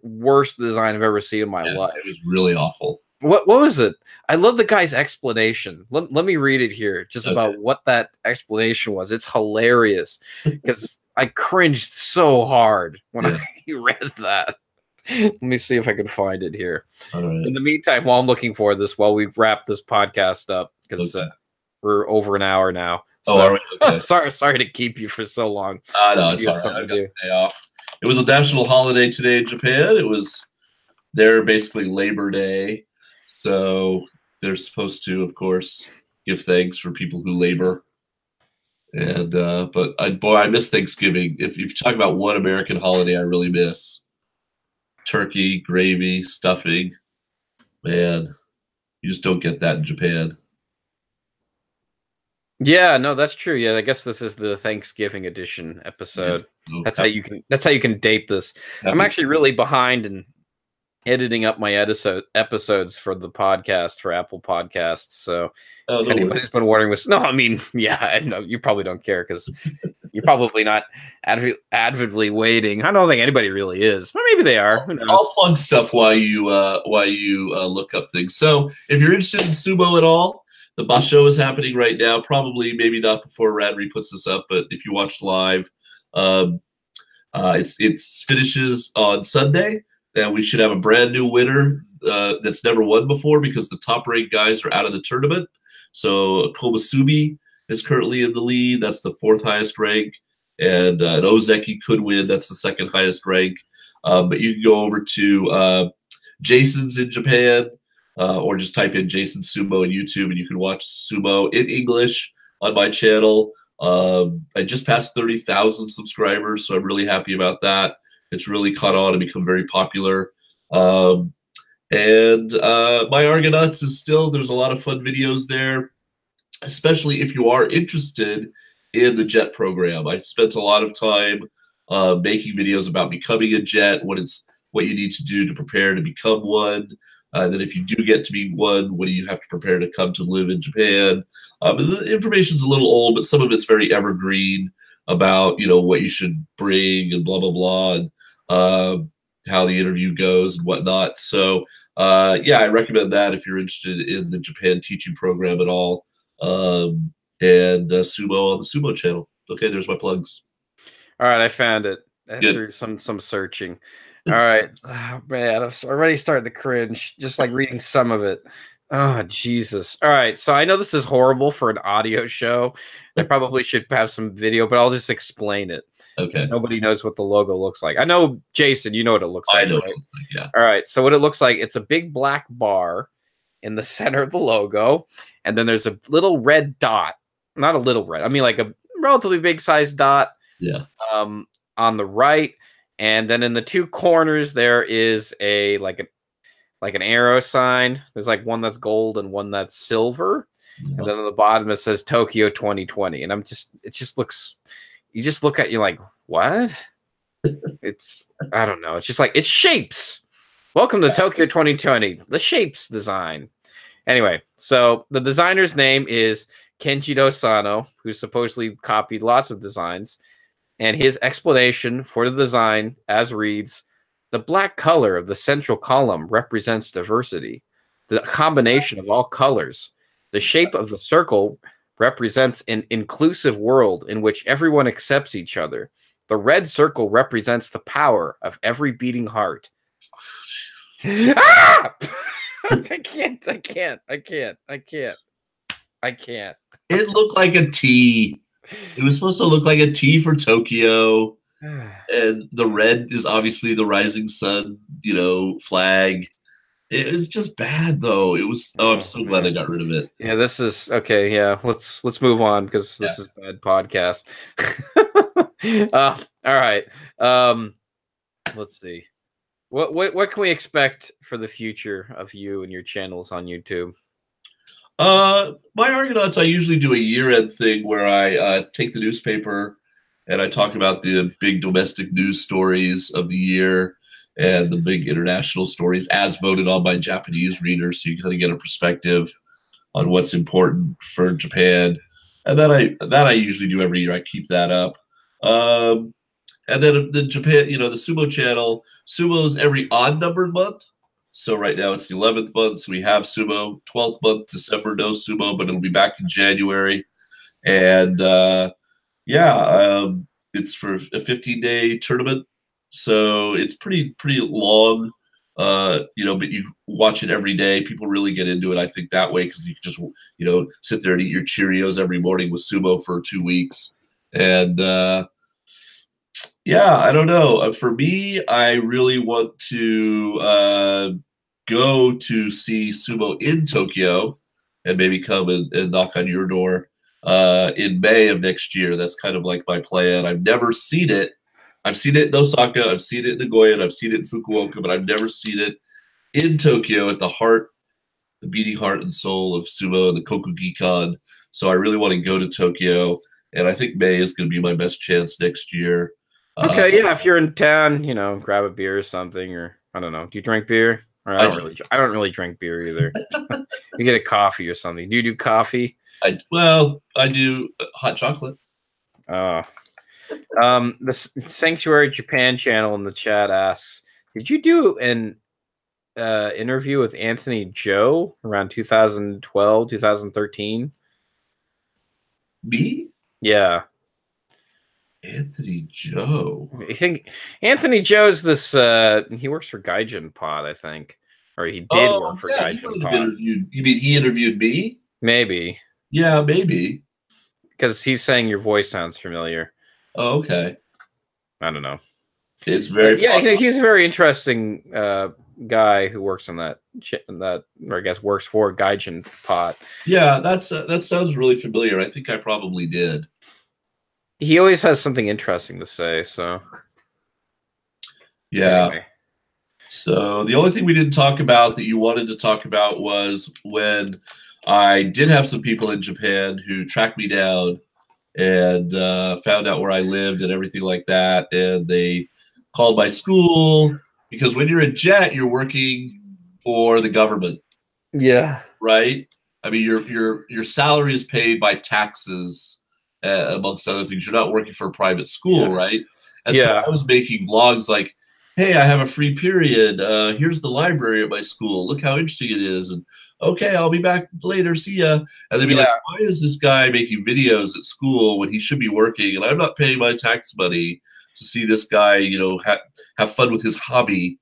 worst design I've ever seen in my life. It was really awful. What was it? I love the guy's explanation. Let me read it here, just about what that explanation was. It's hilarious because I cringed so hard when I read that. Let me see if I can find it here. All right. In the meantime, while I'm looking for this, while we wrap this podcast up, because we're over an hour now. So, all right. Okay. sorry to keep you for so long. No, it's all right. I got the day off. It was a national holiday today in Japan. It was their basically Labor Day. So they're supposed to, of course, give thanks for people who labor. And but I miss Thanksgiving. If you talk about one American holiday I really miss, turkey, gravy, stuffing. Man, you just don't get that in Japan. Yeah, no, that's true. Yeah, I guess this is the Thanksgiving edition episode. Yeah. That's how you can date this. I'm actually really behind in editing up my episodes for the podcast for Apple Podcasts. So if anybody's been wondering this, no, I mean, yeah, I know you probably don't care because you're probably not avidly waiting. I don't think anybody really is, but maybe they are. Who knows? I'll plug stuff while you look up things. So if you're interested in sumo at all, the Basho is happening right now. Probably maybe not before Radrey puts this up, but if you watched live, it's finishes on Sunday. And we should have a brand new winner that's never won before because the top ranked guys are out of the tournament. So Komusubi is currently in the lead. That's the 4th highest rank. And an Ozeki could win. That's the 2nd highest rank. But you can go over to Jason's in Japan or just type in Jason Sumo on YouTube and you can watch sumo in English on my channel. I just passed 30,000 subscribers, so I'm really happy about that. It's really caught on and become very popular. My Argonauts is still, there's a lot of fun videos there, especially if you are interested in the JET program. I spent a lot of time making videos about becoming a JET, what you need to do to prepare to become one. Then if you do get to be one, what do you have to prepare to come to live in Japan? The information's a little old, but some of it's very evergreen about, what you should bring and blah, blah, blah, and how the interview goes and whatnot. So, I recommend that if you're interested in the Japan teaching program at all. And sumo on the Sumo channel. Okay, there's my plugs. All right, I found it after some searching. All right, oh, man, I'm already starting to cringe just like reading some of it. Oh, Jesus. All right, so I know this is horrible for an audio show. I probably should have some video, but I'll just explain it. Okay. Nobody knows what the logo looks like. I know, Jason, you know what it looks like. I know right? what it looks like, yeah. All right, so what it looks like, it's a big black bar in the center of the logo, and then there's a little red dot. Not a little red. I mean, like a relatively big sized dot. Yeah. On the right, and then in the 2 corners there is like an arrow sign. There's like one that's gold and one that's silver. Yeah. And then on the bottom it says Tokyo 2020. And it just looks, you just look at, you're like, what? I don't know. It's just like, it's shapes. Welcome to Tokyo 2020, the shapes design. Anyway, so the designer's name is Kenjiro Sano, who supposedly copied lots of designs. And his explanation for the design as reads, the black color of the central column represents diversity, the combination of all colors. The shape of the circle represents an inclusive world in which everyone accepts each other. The red circle represents the power of every beating heart. Ah! I can't. It looked like a T. It was supposed to look like a T for Tokyo. And the red is obviously the rising sun, flag. It was just bad though. It was. Oh, I'm so glad they got rid of it. Yeah, this is okay. Yeah, let's move on because this is bad podcast. All right. Let's see. What can we expect for the future of you and your channels on YouTube? My Argonauts, I usually do a year-end thing where I take the newspaper and I talk about the big domestic news stories of the year and the big international stories as voted on by Japanese readers, so you kind of get a perspective on what's important for Japan. And that I usually do every year. I keep that up. And then the Japan, the Sumo channel, Sumo's every odd-numbered month. So right now it's the 11th month, so we have Sumo. 12th month, December, no Sumo, but it'll be back in January. And it's for a 15-day tournament, so it's pretty long. But you watch it every day. People really get into it, I think, that way because you can just sit there and eat your Cheerios every morning with Sumo for 2 weeks. And I don't know. For me, I really want to go to see Sumo in Tokyo and maybe come and knock on your door in May of next year. That's kind of like my plan. I've never seen it. I've seen it in Osaka. I've seen it in Nagoya. And I've seen it in Fukuoka, but I've never seen it in Tokyo at the beating heart and soul of Sumo and the Kokugi-Kon. So I really want to go to Tokyo, and I think May is going to be my best chance next year. Okay, yeah. If you're in town, grab a beer or something, or I don't know. Do you drink beer? Or I don't really drink beer either. You get a coffee or something. Do you do coffee? I do hot chocolate. The Sanctuary Japan channel in the chat asks, did you do an interview with Anthony Joe around 2012, 2013? Me? Yeah. Anthony Joe. I think Anthony Joe's this. He works for Gaijin Pod, I think, or he did work for Gaijin Pod. You mean he interviewed me? Maybe. Yeah, maybe. Because he's saying your voice sounds familiar. Oh, okay. I don't know. It's very possible. He's a very interesting guy who works on that, or I guess works for Gaijin Pod. Yeah, that sounds really familiar. I think I probably did. He always has something interesting to say, so. Yeah. Anyway. So the only thing we didn't talk about that you wanted to talk about was when I did have some people in Japan who tracked me down and found out where I lived and everything like that. And they called my school because when you're a jet, you're working for the government. Yeah. Right? I mean, your salary is paid by taxes. Amongst other things, you're not working for a private school, right? And so I was making vlogs like, hey, I have a free period. Here's the library at my school. Look how interesting it is. And okay, I'll be back later. See ya. And they'd be like, why is this guy making videos at school when he should be working? And I'm not paying my tax money to see this guy, have fun with his hobby,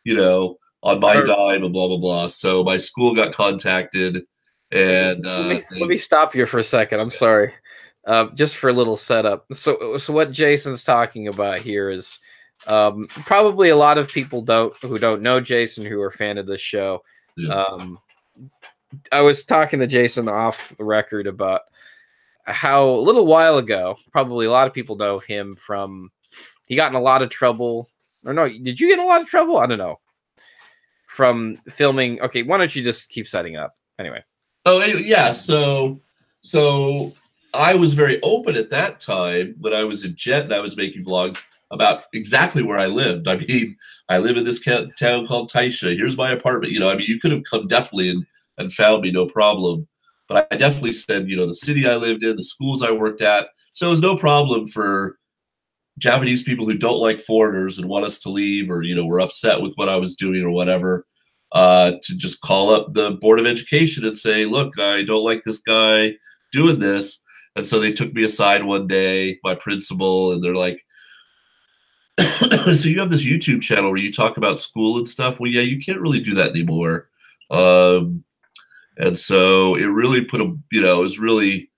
on my dime and blah, blah, blah. So my school got contacted. And let me stop you for a second. I'm sorry. Just for a little setup. So what Jason's talking about here is probably a lot of people who don't know Jason, who are a fan of this show. Yeah. I was talking to Jason off the record about how a little while ago, probably a lot of people know him from, he got in a lot of trouble. Or no, did you get in a lot of trouble? I don't know. From filming. Okay, why don't you just keep setting up? Anyway. Oh, yeah. So I was very open at that time when I was in Jet and I was making vlogs about exactly where I lived. I mean, I live in this town called Taisha. Here's my apartment. You could have come definitely and found me, no problem. But I definitely said, the city I lived in, the schools I worked at. So it was no problem for Japanese people who don't like foreigners and want us to leave, or, were upset with what I was doing or whatever, to just call up the Board of Education and say, look, I don't like this guy doing this. And so they took me aside one day, my principal, and they're like, So you have this YouTube channel where you talk about school and stuff. Well, yeah, you can't really do that anymore. And so it really put a, you know, it was really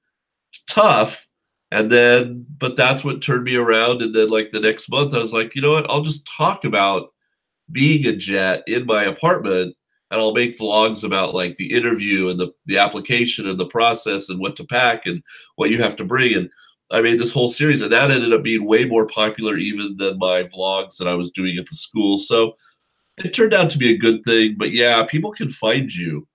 tough. And then, but that's what turned me around. And then, like, the next month, I was like, you know what? I'll just talk about being a jet in my apartment, and I'll make vlogs about, like, the interview and the application and the process and what to pack and what you have to bring. And I made this whole series, and that ended up being way more popular even than my vlogs that I was doing at the school. So it turned out to be a good thing. But yeah, people can find you.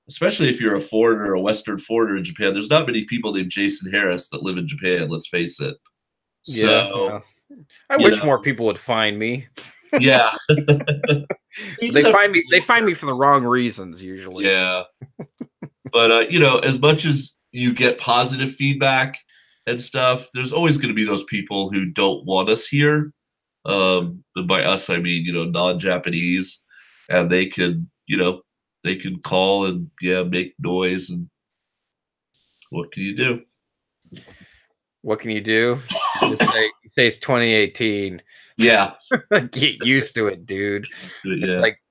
Especially if you're a foreigner, a Western foreigner in Japan. There's not many people named Jason Harris that live in Japan, let's face it. So, yeah. I wish more people would find me. Yeah. They find me for the wrong reasons usually. Yeah. But you know, as much as you get positive feedback and stuff, there's always going to be those people who don't want us here. And by us, I mean, you know, non-Japanese, and they can, you know, they can call and, yeah, make noise. And what can you do? What can you do? Just say it's 2018. Yeah. Get used to it, dude. Yeah. It's like,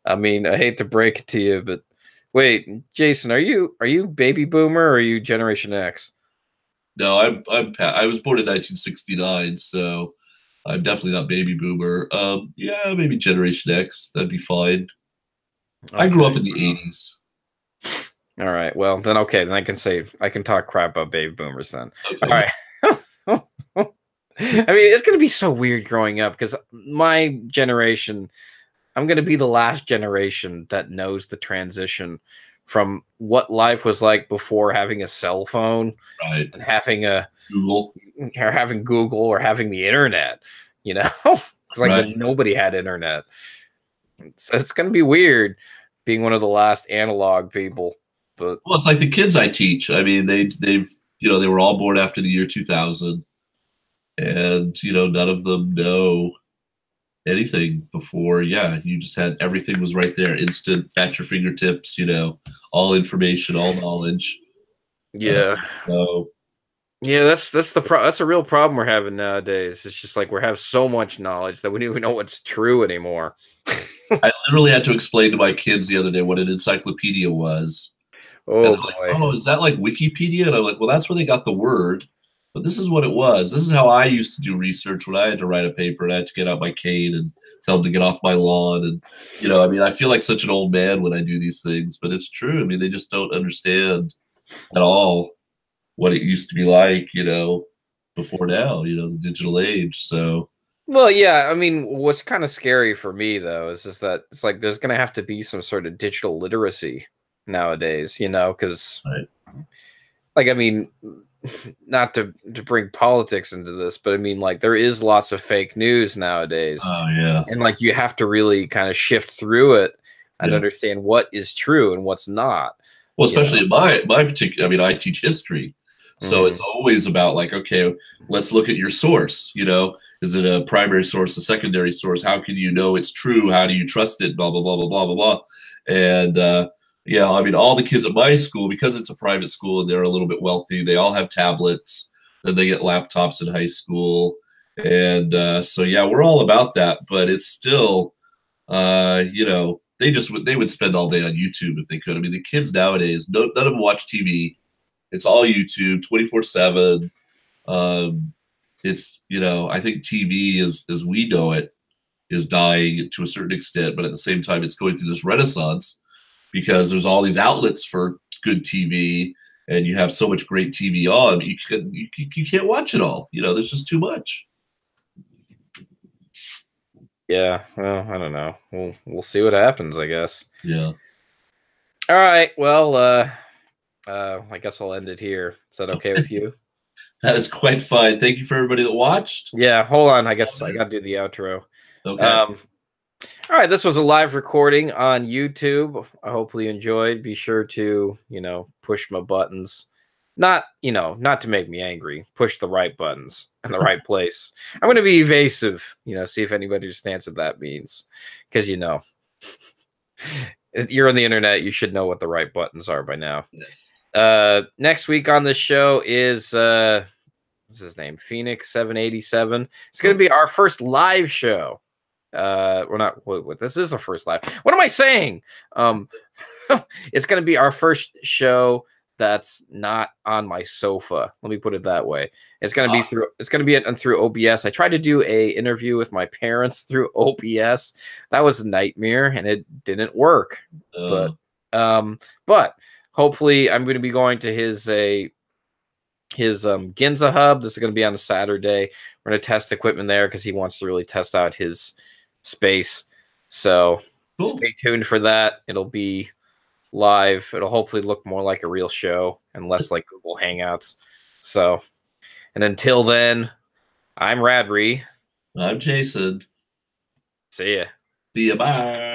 I mean, I hate to break it to you, but wait, Jason, are you baby boomer or are you Generation X? No, I was born in 1969, so I'm definitely not baby boomer. Yeah, maybe Generation X. That'd be fine. Okay. I grew up in the 80s. All right. Well, then then I can talk crap about baby boomers then. Okay. All right. I mean, it's going to be so weird growing up because my generation, I'm going to be the last generation that knows the transition from what life was like before having a cell phone, right, and having a Google, or having Google, or having the internet. You know, it's like when nobody had internet. So it's going to be weird being one of the last analog people. But well, it's like the kids I teach. I mean, they've you know, they were all born after the year 2000, and you know, none of them know anything before. Yeah, you just had everything was right there, instant at your fingertips. You know, all information, all knowledge. Yeah. So yeah, that's a real problem we're having nowadays. It's just like we have so much knowledge that we don't even know what's true anymore. I literally had to explain to my kids the other day what an encyclopedia was. Oh boy. Like, oh, is that like Wikipedia? And I'm like, well, that's where they got the word. But this is what it was. This is how I used to do research when I had to write a paper and I had to get out my cane and tell them to get off my lawn. And, you know, I mean, I feel like such an old man when I do these things, but it's true. I mean, they just don't understand at all what it used to be like, you know, before now, you know, the digital age. So, well, yeah, I mean, what's kind of scary for me, though, is just that it's like there's going to have to be some sort of digital literacy nowadays, you know, because, like, I mean, not to bring politics into this, but I mean, like, there is lots of fake news nowadays. Oh, yeah. And, like, you have to really kind of shift through it and understand what is true and what's not. Well, especially in my particular, I mean, I teach history. So it's always about like, okay, let's look at your source, you know, is it a primary source, a secondary source? How can you know it's true? How do you trust it? Blah, blah, blah, blah, blah, blah, blah. And yeah, I mean, all the kids at my school, because it's a private school and they're a little bit wealthy, they all have tablets, then they get laptops in high school. And so, yeah, we're all about that, but it's still, you know, they would spend all day on YouTube if they could. I mean, the kids nowadays, none of them watch TV. It's all YouTube, 24/7. It's, you know, I think TV as we know it is dying to a certain extent, but at the same time, it's going through this renaissance because there's all these outlets for good TV, and you have so much great TV on, you can't watch it all. You know, there's just too much. Yeah, well, I don't know. We'll see what happens, I guess. Yeah. All right. Well, I guess I'll end it here. Is that okay with you? That is quite fine. Thank you for everybody that watched. Yeah, hold on. I guess I got to do the outro. Okay. All right, this was a live recording on YouTube. I hopefully you enjoyed. Be sure to, you know, push my buttons. Not, you know, not to make me angry. Push the right buttons in the right place. I'm going to be evasive, you know, see if anybody understands what that means. Because, you know, if you're on the internet, you should know what the right buttons are by now. Yes. Next week on the show is what's his name? Phoenix 787. It's going to be our first live show. We're not. This is our first live. What am I saying? It's going to be our first show that's not on my sofa. Let me put it that way. It's going to be through. It's going to be through OBS. I tried to do a interview with my parents through OBS. That was a nightmare, and it didn't work. But hopefully, I'm going to be going to his Ginza hub. This is going to be on a Saturday. We're going to test equipment there because he wants to really test out his space. So stay tuned for that. It'll be live. It'll hopefully look more like a real show and less like Google Hangouts. So, and until then, I'm Radrey. I'm Jason. See ya. See ya. Bye.